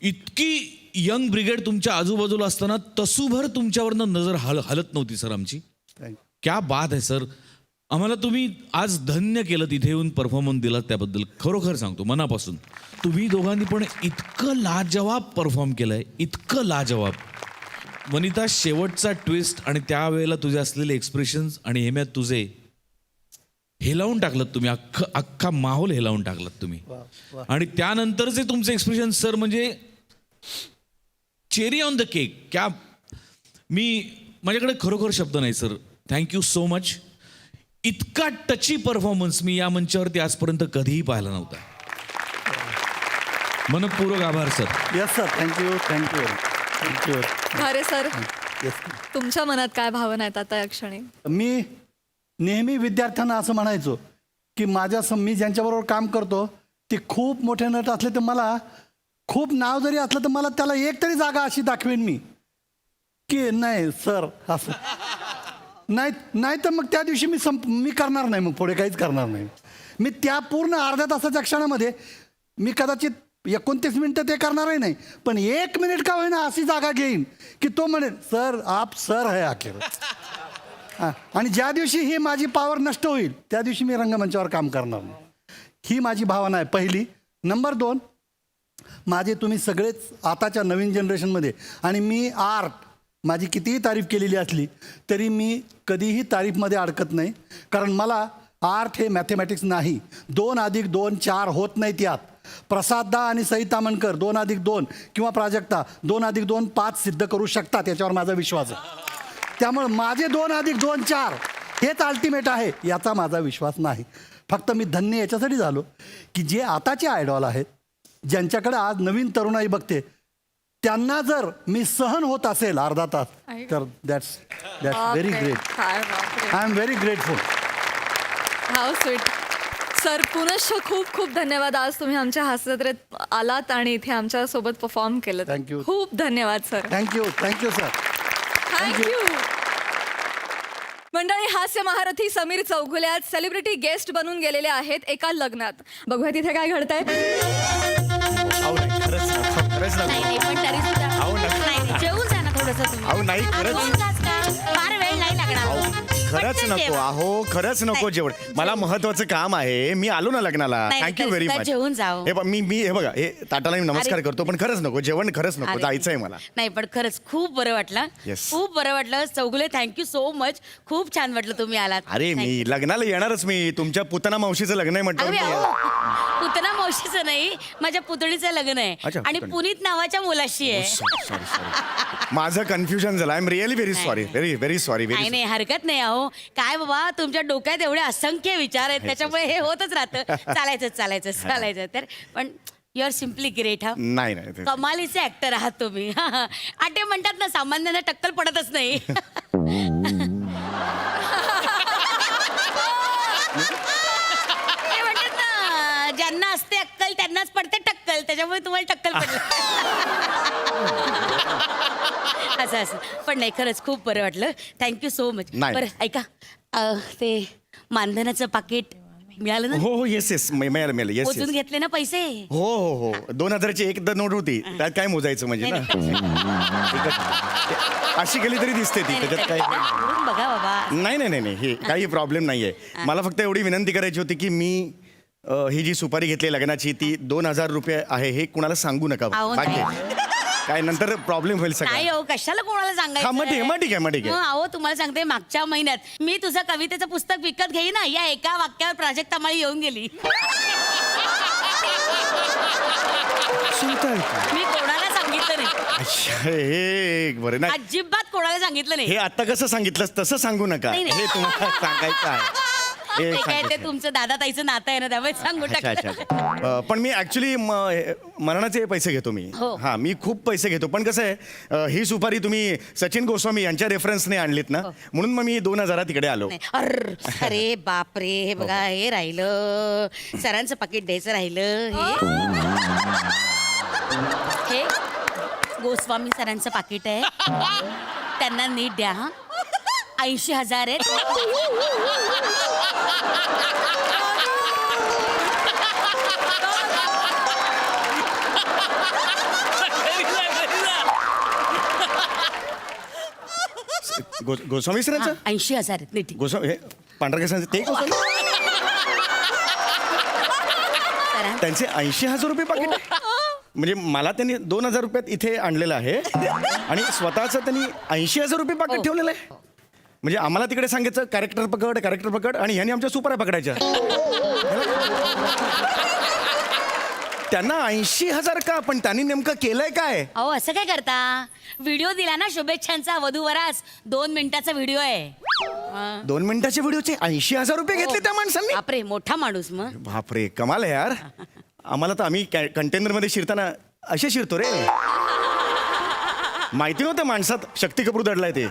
इतकी यंग ब्रिगेड तुमच्या आजूबाजूला असताना तसूभर तुमच्यावरनं नजर हलत नव्हती सर आमची. क्या बात आहे सर. आम्हाला तुम्ही आज धन्य केलं तिथे येऊन परफॉर्मन्स दिला, त्याबद्दल खरोखर सांगतो मनापासून. तुम्ही दोघांनी पण इतकं लाजवाब परफॉर्म केलंय, इतकं लाजवाब. वनिता, शेवटचा ट्विस्ट आणि त्यावेळेला तुझे असलेले एक्सप्रेशन्स आणि हेम्यात तुझे हेलावून टाकलं तुम्ही. अख्खा माहोल हेलावून टाकलात तुम्ही. आणि त्यानंतरचे तुमचे एक्सप्रेशन सर म्हणजे चेरी ऑन द केक. क्या, माझ्याकडे खरोखर शब्द नाही सर. Thank you so much. इतका टची परफॉर्मन्स मी या मंचावरती आजपर्यंत कधीही पाहिला नव्हता. मनपूर्वक आभार sir. Yes sir, thank you thank you thank you. भारे सर, येस. तुमच्या मनात काय भावना आहेत आता या क्षणी? मी नेहमी विद्यार्थ्यांना असं म्हणायचो की मी ज्यांच्याबरोबर काम करतो ते खूप मोठे नट असले तर मला खूप नाव जरी असलं तर मला त्याला एक तरी जागा अशी दाखवेन मी की नाही सर असं नाही तर मग त्या दिवशी मी करणार नाही, मग पुढे काहीच करणार नाही. मी त्या पूर्ण अर्ध्या तासाच्या क्षणामध्ये मी कदाचित 29 मिनिटं ते करणारही नाही, पण 1 मिनिट का होईना अशी जागा घेईन की तो म्हणेल सर आप सर आहे अखेर. आणि ज्या दिवशी ही माझी पॉवर नष्ट होईल त्या दिवशी मी रंगमंचावर काम करणार नाही. ही माझी भावना आहे पहिली. नंबर 2, माझे तुम्ही सगळेच आताच्या नवीन जनरेशनमध्ये, आणि मी माझी कितीही तारीफ केलेली असली तरी मी कधीही तारीफमध्ये अडकत नाही, कारण मला आर्ट हे मॅथमॅटिक्स नाही. 2 + 2 4 होत नाहीत यात. प्रसाददा आणि सई तामणकर 2 + 2 किंवा प्राजक्ता 2 + 2 5 सिद्ध करू शकतात, याच्यावर माझा विश्वास आहे. त्यामुळे माझे 2 + 2 4 हेच अल्टिमेट आहे याचा माझा विश्वास नाही. फक्त मी धन्य याच्यासाठी झालो की जे आताचे आयडॉल आहेत, ज्यांच्याकडे आज नवीन तरुणाई बघते, त्यांना जर मी सहन होत असेल अर्धा तास तर that's very great. I am very grateful. How sweet. Sir, पुनश्च खूप खूप धन्यवाद. आज तुम्ही आमच्या हास्यजत्रेत आलात आणि इथे आमच्या सोबत परफॉर्म केलं. Thank you. खूप धन्यवाद सर. Thank you sir. थँक्यू. मंडळी, हास्य महारथी समीर चौगुले आज सेलिब्रिटी गेस्ट बनून गेलेले आहेत एका लग्नात. बघूया तिथे काय घडतंय. जेवून जा ना थोडंसं तुम्ही. नाही फार वेळ नाही लागणार. खरंच नको. खरंच नको जेवण. मला महत्वाचं काम आहे. मी आलो ना लग्नाला. Thank you very much. जेवून जाओ. मी हे बघा, हे ताटाला मी नमस्कार करतो, पण खरंच नको जेवण. खरंच नको. जायचंय मला. नाही पण खरंच खूप बरं वाटलं. Yes. खूप बरं वाटलं. Chougule, thank you so much. खूप छान वाटलं तुम्ही आलात. अरे मी लग्नाला येणारच. मी तुमच्या पुतना मावशीचं लग्न आहे म्हटलं. पुतना मावशीचं नाही, माझ्या पुतणीचं लग्न आहे अच्छा, आणि पुतणी. पुनीत नावाच्या मुलाशी आहे. सॉरी माझं कन्फ्युजन झालं. I am really very sorry. Very sorry. नाही नाही, हरकत नाही. अहो काय बाबा, तुमच्या डोक्यात एवढे असंख्य विचार आहेत, त्याच्यामुळे हे होतच राहतं. चालायचं तर पण यू आर सिम्पली ग्रेट. हा नाही ते- कमालीचे ऍक्टर आहात तुम्ही. आटे म्हणतात ना, सामान्यांना टक्कल पडतच नाही. ते म्हणतात ना, ज्यांना असते अक्कल त्यांनाच पडते टक्कल, त्याच्यामुळे तुम्हाला टक्कल पडलं. असं पण नाही, खरंच खूप बरं वाटलं. Thank you so much. नाही. बरं ऐका, ते मानधनाचं पाकिट मिळालं ना? हो येस मिळालं. येस पोचून घेतले ना पैसे? हो 2000ची एक नोट होती. त्यात काय मोजायचं म्हणजे ना. अशी गेली तरी दिसते ती. त्याच्यात काय करून बघा बाबा. नाही हे काही प्रॉब्लेम नाहीये. मला फक्त एवढी विनंती करायची होती की मी ही जी सुपारी घेतली लग्नाची ती 2000 रुपये आहे हे कुणाला सांगू नका. अहो, नाही. काय नंतर प्रॉब्लेम होईल सगळं. नाही हो, कशाला कोणाला सांगायचं? मग ठीक आहे. अहो तुम्हाला सांगते, मागच्या महिन्यात मी तुझं कवितेचं पुस्तक विकत घेईन ना, या एका वाक्यावर प्राजक्ता माळी येऊन गेली. मी कोणाला सांगितलं नाही. हे बरं ना. अजिबात कोणाला सांगितलं नाही. हे आता कसं सांगितलंस तसं सांगू नका. नाही. हे तुम्हाला सांगायचं आहे. हे ते काय सांगितलं. ते तुमचं दादा ताईचं नातं आहे ना त्यामुळे सांगू अच्छा अच्छा टाकलं अच्छा पण मी ऍक्च्युली मरणाचे पैसे घेतो मी हो. हा मी खूप पैसे घेतो पण कसं आहे ही सुपारी तुम्ही सचिन गोस्वामी यांच्या रेफरन्सने आणलीत ना म्हणून मग मी 2000 तिकडे आलो अरे बापरे हे बघा हे राहिलं सरांचं पाकिट द्यायचं राहिलं हे गोस्वामी सरांचं पाकिट आहे त्यांना नीट द्या हा 80,000 आहेत गोस्वामी सरांचं 80,000 आहेत नीट गोस्वामी हे पांढऱ्या केसांचे ते गोस्वामी सरां- त्यांचे 80,000 रुपये पाकिट आहे? म्हणजे मला त्यांनी 2,000 रुपयात इथे आणलेलं आहे आणि स्वतःचं त्यांनी 80,000 रुपये पाकिट ठेवलेलं आहे म्हणजे आम्हाला तिकडे सांगायचं कॅरेक्टर पकड आणि ह्याने आमच्या सुपाऱ्या पकडायच्या त्यांना 80,000 का पण त्यांनी नेमकं केलंय काय अहो असं काय करता व्हिडिओ दिला ना शुभेच्छांचा वधूवरास 2 मिनिटाचा व्हिडिओ आहे 2 मिनिटाच्या व्हिडिओचे 80,000 रुपये घेतले त्या माणसांनी बापरे मोठा माणूस मग बापरे कमाल आहे यार आम्हाला तर आम्ही कंटेनरमध्ये शिरताना असे शिरतो रे माहिती नव्हतं माणसात शक्ती कपूर दडलाय ते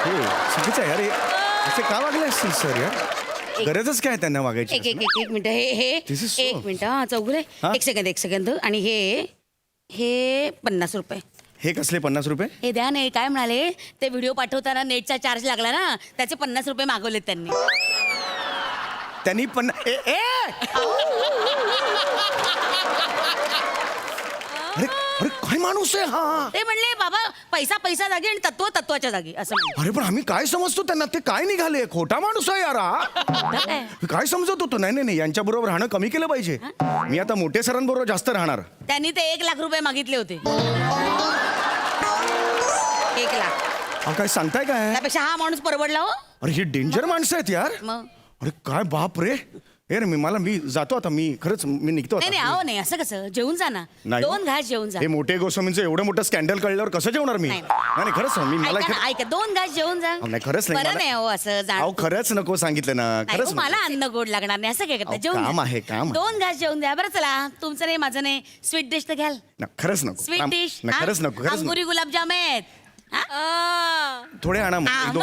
हे चुकीचं आहे यार हे असे का वागले असतील सर यार गरजच काय त्यांना वागायची एक मिनिट हे This is so. एक मिनिट हा चौगुले हा? एक सेकंद आणि हे 50 रुपये हे कसले 50 रुपये हे द्या नाही काय म्हणाले ते व्हिडिओ पाठवताना नेटचा चार्ज लागला ना त्याचे 50 रुपये मागवलेत त्यांनी त्यांनी पण अरे अरे काय माणूस आहे हा ते म्हणले बाबा पैसा जागी आणि तत्व तत्वाच्या जागी असं म्हणले अरे पण आम्ही काय समजतो त्यांना ते काय निघाले खोटा माणूस आहे यार हा काय? काय समजत होतो नाही यांच्या बरोबर राहणं कमी केलं पाहिजे मी आता मोठे सरांबरोबर जास्त राहणार त्यांनी ते 1 लाख रुपये मागितले होते 1 लाख हा काय सांगताय काय त्यापेक्षा हा माणूस परवडला हो अरे ही डेंजर माणसं आहेत यार मग अरे काय बाप रे हे रे मी जातो आता मी खरंच मी निघतो नाही आता. अहो नाही असं कसं जेवून जा ना नाही. 2 घास जेवून जा हे मोठे गोस्वामींचं एवढं मोठं स्कॅन्डल कळल्यावर कसं जेवणार मी नाही. नाही खरंच मी मला ऐका ना, ऐका 2 घास जेवून जा नाही खरंच नाही बरं मला- नाही हो असं जा अहो खरंच नको सांगितलं ना नाही खरंच हो, मला अन्न गोड लागणार नाही असं काय करता अहो, जेवून काम जा. आहे, काम आहे. 2 घास जेवून द्या बरं चला तुमचं नाही माझं नाही स्वीट डिश तर घ्याल खरंच नको स्वीट डिश नाही, खरंच नको खरंच नको अंगुरी गुलाबजाम आहेत हा? थोडे आणा मग, एक दोन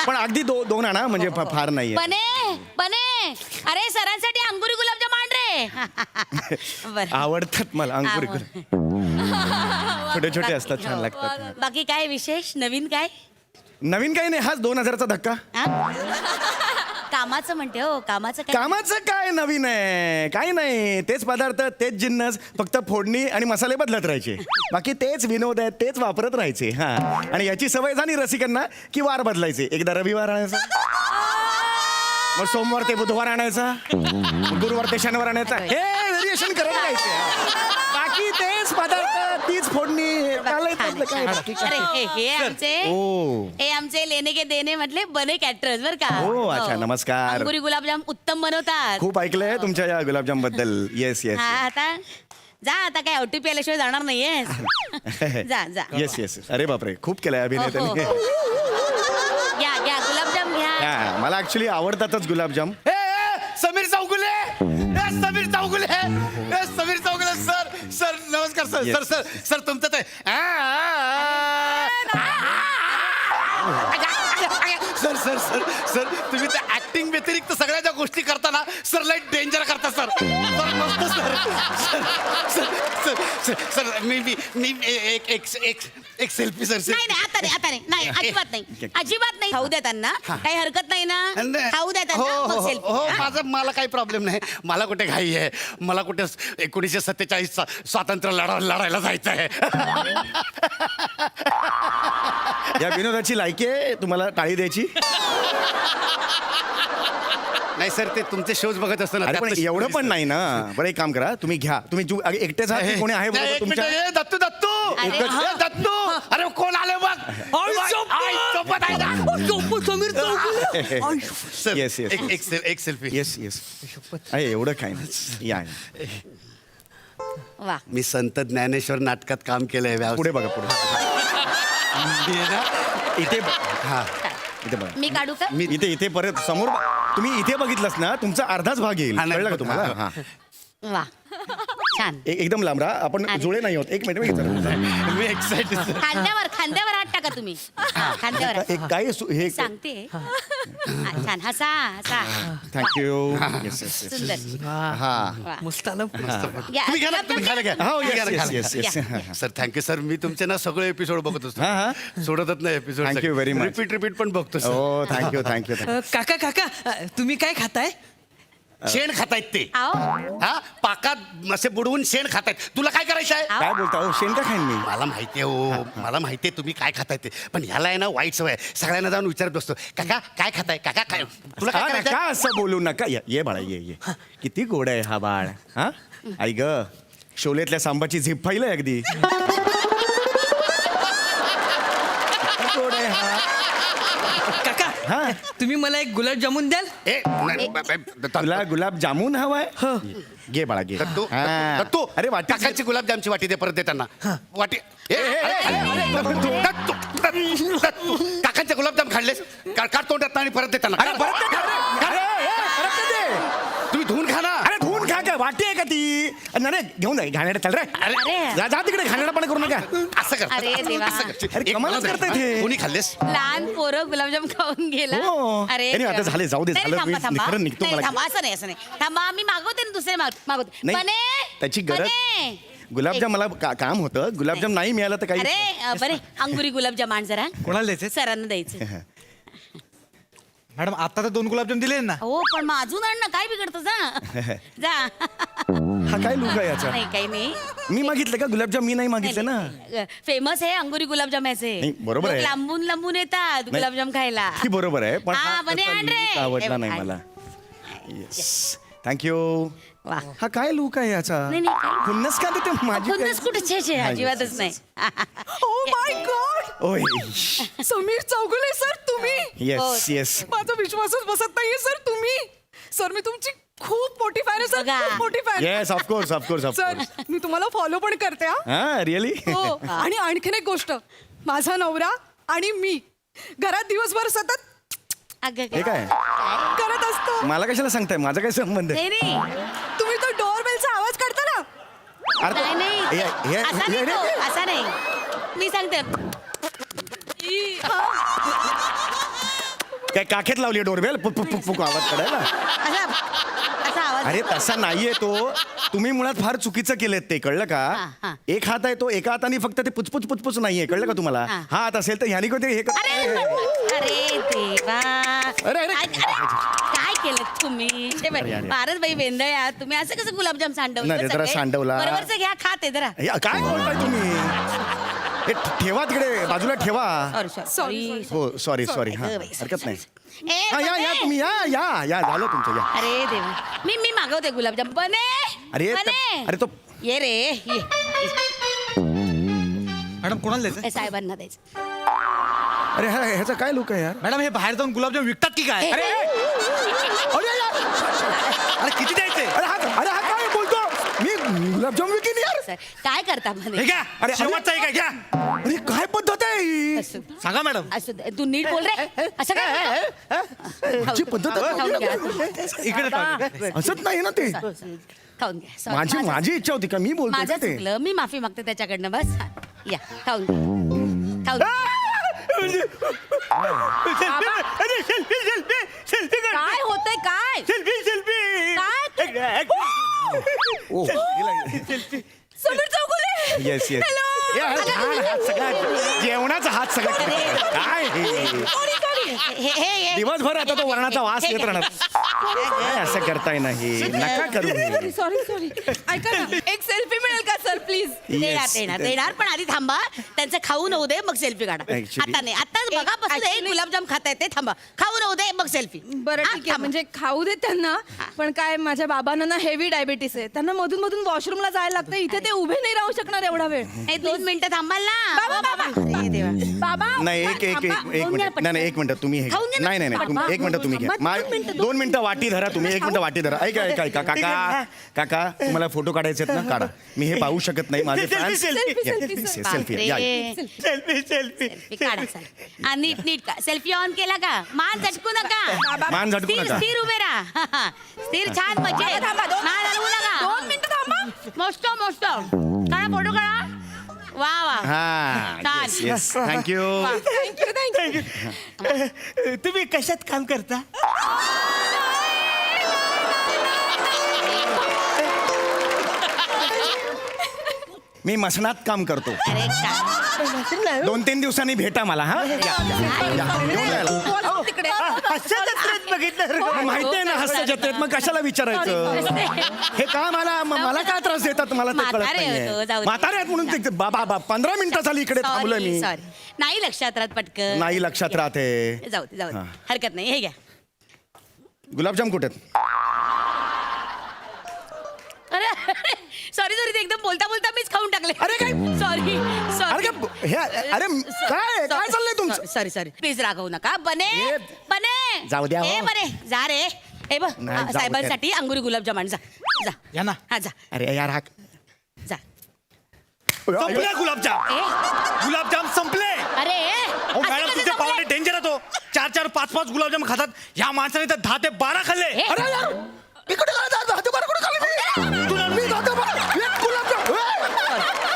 पण अगदी दोन आणा म्हणजे फार नाहीये बने अरे सरांसाठी अंगुरी गुलाबजाम आण रे बरं आवडतात मला अंकुरी छोटे छोटे असतात छान लागतात बाकी काय विशेष नवीन काय नवीन काही नाही हाच 2000चा धक्का हा? कामाचं म्हणते हो कामाचं काय कामाचं काय नवीन आहे काही नाही तेच पदार्थ तेच जिन्नस फक्त फोडणी आणि मसाले बदलत राहायचे बाकी तेच विनोद आहेत तेच वापरत राहायचे हा आणि याची सवय झाली रसिकांना की वार बदलायचे एकदा रविवार आणायचा मग सोमवार ते बुधवार आणायचा मग गुरुवार ते शनिवार आणायचा हे व्हेरिएशन करत राहायचे बाकी तेच पदार्थ तीच फोडणी चालायचं काय बाकी काय. अरे ओ. हे आमचे लेने के देने म्हटले बने कॅटरर्स बर का ओ, अच्छा, नमस्कार. अंगुरी गुलाबजाम उत्तम बनवतात खूप ऐकलंय तुमच्या या गुलाबजाम बद्दल येस येस हा आता जा आता काय OTP आल्याशिवाय जाणार नाहीये जा जा येस येस अरे बापरे खूप केलंय अभिनेत्याने घ्या घ्या गुलाबजाम घ्या हा, मला ऍक्च्युली आवडतातच गुलाबजाम समीर चौगुले समीर चौगुले समीर चौगुले सर सर नमस्कार sir Yes. Sir sir sir तुमचं ते सर सर सर सर तुम्ही त्या ऍक्टिंग व्यतिरिक्त सगळ्या ज्या गोष्टी करता ना सर लाईट डेंजर करता सर सर मस्त sir sir sir sir sir sir मी एक एक एक एक सेल्फी सर नाही नाही आता नाही अजिबात नाही खाऊ द्या त्यांना काही हरकत नाही ना खाऊ द्या हो त्यांना हो मग हो selfie. हो हा? माझं मला काही प्रॉब्लेम नाही मला कुठे घाई आहे मला कुठे 1947 स्वातंत्र्य लढायला जायचं आहे या विनोदाची लायकी आहे तुम्हाला टाळी द्यायची नाही सर ते तुमचे शोज बघत असताना अरे पण त्यातलं एवढं पण नाही ना बरं एक काम करा तुम्ही घ्या तुम्ही एकटेच आहात की कोणी आहे नाही, बरोबर एक तुमच्या मिनिट, ए, दत्तू दत्तू अरे, एकच- ए, दत्तू अरे कोण आले बघ आई, सोबत आहे ना? Sir, Yes, yes. एक सेल्फी येस येस अरे एवढं काय नाही या वा मी संत ज्ञानेश्वर नाटकात काम केलंय पुढे बघा पुढे इथे हा इथे बघा मी काढू का मी इथे परत समोर तुम्ही इथे बघितलंस ना तुमचा अर्धाच भाग येईल कळलं का तुम्हाला हा वा छान एकदम लांब राहा आपण जुळे नाही होत एक मिनिट मी एक्साइटेड खांद्यावर हात टाका तुम्ही खांद्यावर हात. एक काय हे सांगते हा, छान हसा हसा थँक्यू सुंदर हा वा. मस्त आलं या, तुम्ही घ्या ना, तुम्ही घ्या ना, घ्या. हो yes yes sir thank you sir मी तुमचे ना सगळे एपिसोड बघत असतो हा सोडतच नाही episode Thank you very much. Repeat पण बघतो sir. हो थँक्यू काका काका तुम्ही काय खाताय शेण खातायत ते आओ हा पाकात असे बुडवून शेण खातायत तुला काय करायचं आहे काय बोलता हो शेण का खाईन मी मला माहिती आहे हो मला माहिती आहे तुम्ही काय खाताय ते पण ह्याला आहे ना वाईट सवय आहे. सगळ्यांना जाऊन विचारत बसतो काका काय खाताय काका काय तुला काय करायचं का असं बोलू नका ये बाळा ये किती गोड आहे हा बाळ हा आई ग शोलेतल्या सांबाची झीप पाहिलंय अगदी किती गोड आहे हा काका हा तुम्ही मला एक गुलाबजामुन द्याल ए, नाही, तुला गुलाब जामुन हवाय घे बाळा घे दत्तू, हा. दत्तू, अरे वाटी काकांची गुलाबजामची वाटी दे परत देताना वाटी ए, दत्तू, काकांचे गुलाबजाम खाल्लेस काढ तोंडात आणि परत देताना अरे परत दे, परत दे. तुम्ही धुवून खा ना अरे धुवून खा काय वाटी आहे का ती नाही घेऊन जाय घाणेरडा चल रे अरे. जा तिकडे घाणेरडापणा करू नका असं कर अरे देवा. अरे कमालच करताय ते. कोणी खाल्लेस लहान पोरं गुलाबजाम खाऊन गेला हो. नाही, आता झाले, जाऊ दे, नाही, झालं, थांबा, मी थांबा. खरं निघतो नाही, मला. थांबा, असं नाही असं नाही थांबा मी मागवते ना दुसरे मागवते नाही, बने, त्याची गरज बने. गुलाबजाम मला काम होतं गुलाबजाम नाही मिळालं तर काही अरे बरे अंगुरी गुलाबजाम आण जरा कोणाला द्यायचे सरांना द्यायचं मॅडम आता तर 2 गुलाबजाम दिले ना हो पण मग अजून आण ना काय बिघडतं जा जा हा काय लुक आहे याचा नाही काही नाही मी मागितलं का गुलाबजाम मी नाही मागितले ना फेमस आहे अंगुरी गुलाबजाम याचे नाही, बरोबर लोक आहे. लांबून लांबून येतात गुलाबजाम खायला ती बरोबर आहे पण हा, हा बने त्याचा आण look रे. आवडला हे नाही बघ, मला येस थँक्यू वा हा काय लुक आहे याचा नाही, नाही, काही- खुन्नस का देते माझी काय- खुन्नस कुठे छे छे अजिबातच नाही ओ माय गॉड ओय समीर चौगुले सर तुम्ही येस येस माझा विश्वासच बसत नाहीये सर तुम्ही सर मी तुमची खूप मोठी फॅन आहे सर बघा. खूप मोठी fan yes of course of course sir of course मी तुम्हाला फॉलो पण करते हा हा रिअली हो आणि आणखीन एक गोष्ट माझा नवरा आणि मी घरात दिवसभर सतत हे काय करत असतो मला कशाला सांगताय माझा काय संबंध आहे नाही नाही तुम्ही तो डोअरबेलचा आवाज काढता ना अरे नाही नाही हे- असा नाही हे- तो, असा नाही मी सांगते काय काखेत लावली डोरबेल फुक आवाज काढायला असा असा आवाज अरे तसा नाहीये तो तुम्ही मुळात फार चुकीचं केलेत ते कळलं हा, का हा. एक हात आहे तो एका हाताने फक्त ते पुचपुच पुचपुच नाहीये कळलं का तुम्हाला हा. हा हात असेल तर ह्यानी कोणते हे अरे अरे देवा अरे. काय केलं तुम्ही अरे. भारत बाई वेंदळे आहात तुम्ही असं कसं गुलाबजाम सांडवलं नाही, जरा सगळे? सांडवला. बरोबरचं घ्या खाते जरा हे काय बोलताय तुम्ही हे ठेवा तिकडे बाजूला ठेवा सॉरी हो सॉरी हा हरकत नाही हा या तुम्ही या झालं तुमचं या अरे देवा मी मागवते गुलाबजाम बने अरे बने. अरे तो ये रे ये. मॅडम कोणाला द्यायचं हे साहेबांना द्यायचं अरे ह्याचा काय लुक आहे यार मॅडम हे बाहेर जाऊन गुलाबजाम विकतात की काय अरे अरे किती द्यायचे अरे हा काय बोलतो मी गुलाबजाम विकेन यार सर काय करता हे म्हणे घ्या अरे, शेवटचा आहे काय घ्या अरे काय पद्धत आहे ही? असं सांगा मॅडम असं तू नीट बोल रे असं काय ह्याची पद्धत आहे. खाऊन घ्या. इकडे टाक. असंच नाही ना ते खाऊन घ्या Sorry, माझी माझं- माझी इच्छा होती का मी बोलतोय माझं का ते चुकलं मी माफी मागते त्याच्याकडनं बस हा, या खाऊन घ्या. खाऊन घ्या. काय होतंय काय काय ओ समीर चौगुले येस येस जेवणाचा हात सगळा काय हे दिवसभर आता तो वर्णाचा वास येत राहणार काय असं करताय नाही नका करू हे. सॉरी ऐका ना एक सेल्फी मिळेल का सर प्लीज देणार पण आधी थांबा त्यांचं खाऊ नऊ दे मग सेल्फी काढा Actually- आता नाही आता बघापासून हे गुलाबजाम खाता ते थांबा खाऊ नऊ दे मग सेल्फी बरं ठीक आहे म्हणजे खाऊ दे त्यांना पण काय माझ्या बाबांना ना हेवी डायबिटीस आहे त्यांना मधून मधून वॉशरूमला जायला लागतं इथे ते उभे नाही राहू शकणार एवढा वेळ नाही 2 मिनिटं थांबाल ना बाबा. अरे देवा. बाबा नाही एक थांबा. मिनिट खाऊन घ्या नाही एक मिनिट तुम्ही हे खाऊन घ्या ना. नाही एक मिनिट तुम्ही घ्या थांबा. दोन मिनिटं 2 मिनिटं वाटी धरा तुम्ही, एक मिनिट वाटी धरा. ऐका ऐका ऐका काका काका तुम्हाला फोटो काढायचे आहेत ना, काढा. मी हे पाहू शकत नाही माझे फॅन्स. सेल्फी या सेल्फी काढा चला. नीट सेल्फी ऑन केला का? मान झटकू नका. मान झटकू स्थिर नका. स्थिर उभे राहा. स्थिर छान मजेत. मान हलवू नका. 2 मिनिटं थांबा. मस्त काढा फोटो काढा. वा वा हा छान. Yes thank you. थँक्यू. तुम्ही कशात काम करता? मी मसनात काम करतो. अरे काय 2-3 दिवसांनी भेटा मला. हा या, येऊन जायला. तिकडे बघितलं माहिती आहे ना हास्य जत्रेत, मग कशाला विचारायचं? हे का मला काय त्रास देतात मला ते कळत म्हातारे होतो, नाहीये. जाऊ दे. म्हातारे आहेत म्हणून ते बाबा 15 मिनिटं झाली इकडे थांबलोय मी. सॉरी नाही लक्षात राहत पटकन. नाही लक्षात राहते. जाऊ दे हा. हरकत नाही. हे घ्या. गुलाबजाम कुठे आहेत? अरे सॉरी ते एकदम बोलता बोलता मीच खाऊन टाकले. अरे काय? सॉरी अरे हे अरे काय चाललंय तुमचं? सॉरी प्लीज रागवू नका. बने जाऊ द्या हो. ए बने जा रे. हे बघ नाही, जाऊ द्या. साहेबांसाठी अंगुरी गुलाबजाम आण. जा जा या ना. हा जा अरे यार हा जा. संपले गुलाबजाम. ए गुलाबजाम संपले. अरे हो असं मॅडम कसं तुमचे संपलं? पाहुणे डेंजर आहे तो. 4-4, 5-5 गुलाबजाम खातात. या माणसाने तर 10 ते 12 खाल्ले. ए, अरे यार इकडे काय जातो? हाते बारा कुठे खाल्ले मी? मी जातो बा. एक गुलाबजाम.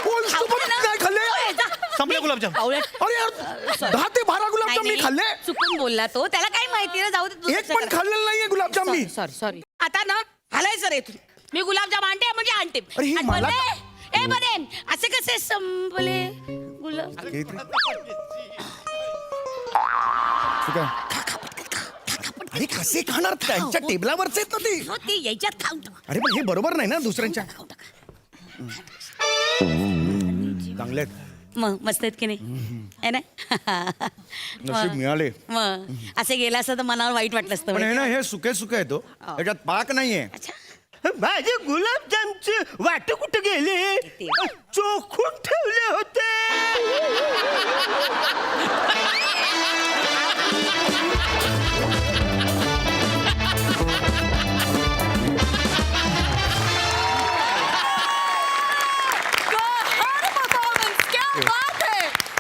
कोण सुपारी नाही खाल्ले? ए, जा. संपले गुलाबजाम. बावळट. अरे यार 10 ते 12 गुलाबजाम मी नाही, खाल्ले. चुकून बोलला तो. त्याला काय माहिती ना. जाऊ दे. एक पण खाल्लेलं नाहीये गुलाबजाम मी. सॉरी आता ना हलायचं रे तू. मी गुलाबजाम आणते म्हणजे आणते. अरे ही आणि मला- बने, ए बने असे कसे संपले गुलाब? ठीक आहे. अरे कसे खाणार? त्यांच्या टेबलावरच आहेत ना ते. हो, ते याच्यात खाऊन टाक. अरे पण हे बरोबर नाही ना दुसऱ्यांच्या. चांगले मग मस्त आहेत की नाही है ना? नशीब मिळाले. मग असे गेला असतं तर मनावर वाईट वाटलं असतं. पण हे ना हे सुके सुके येतो त्याच्यात पाक नाहीये. अच्छा माझे गुलाबजामचे वाट कुठे गेले? चोखून ठेवले होते.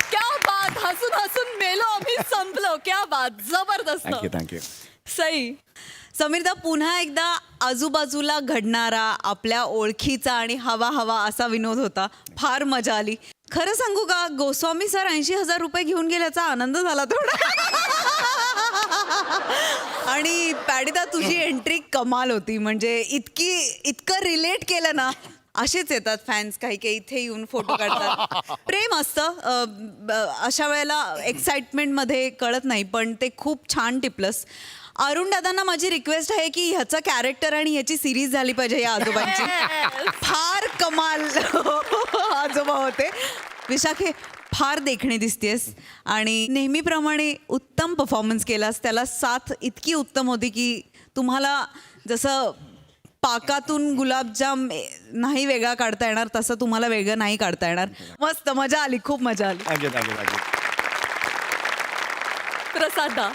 क्या बात. हसून मेलो आम्ही. संपलो. क्या बात. जबरदस्त. थँक्यू. सई. समीरदा पुन्हा एकदा आजूबाजूला घडणारा आपल्या ओळखीचा आणि हवा हवा असा विनोद होता. फार मजा आली. खरं सांगू का, गोस्वामी सर 80,000 रुपये घेऊन गेल्याचा आनंद झाला थोडा. आणि पॅडिता तुझी एंट्री कमाल होती. म्हणजे इतकं रिलेट केलं ना. असेच येतात फॅन्स काही काही इथे येऊन फोटो काढतात. प्रेम असतं अशा वेळेला. एक्साइटमेंटमध्ये कळत नाही, पण ते खूप छान टिपलंस. अरुण दादांना माझी रिक्वेस्ट आहे की ह्याचं कॅरेक्टर आणि ह्याची सिरीज झाली पाहिजे या आजोबांची. फार कमाल आजोबा होते. विशाखे फार देखणे दिसतेस आणि नेहमीप्रमाणे उत्तम परफॉर्मन्स केलास. त्याला साथ इतकी उत्तम होती की तुम्हाला जसं पाकातून गुलाबजाम नाही वेगळा काढता येणार तसं तुम्हाला वेगळं नाही काढता येणार. मस्त मजा आली. खूप मजा आली. थँक्यू. प्रसादा.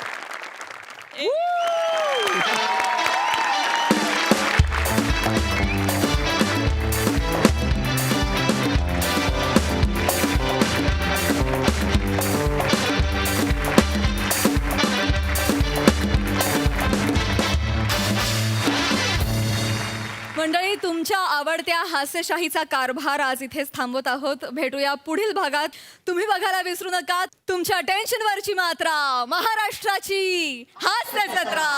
मंडळी, तुमच्या आवडत्या हास्यशाहीचा कारभार आज इथेच थांबवत आहोत. भेटूया पुढील भागात. तुम्ही बघायला विसरू नका तुमच्या टेन्शनवरची मात्रा, महाराष्ट्राची हास्य जत्रा.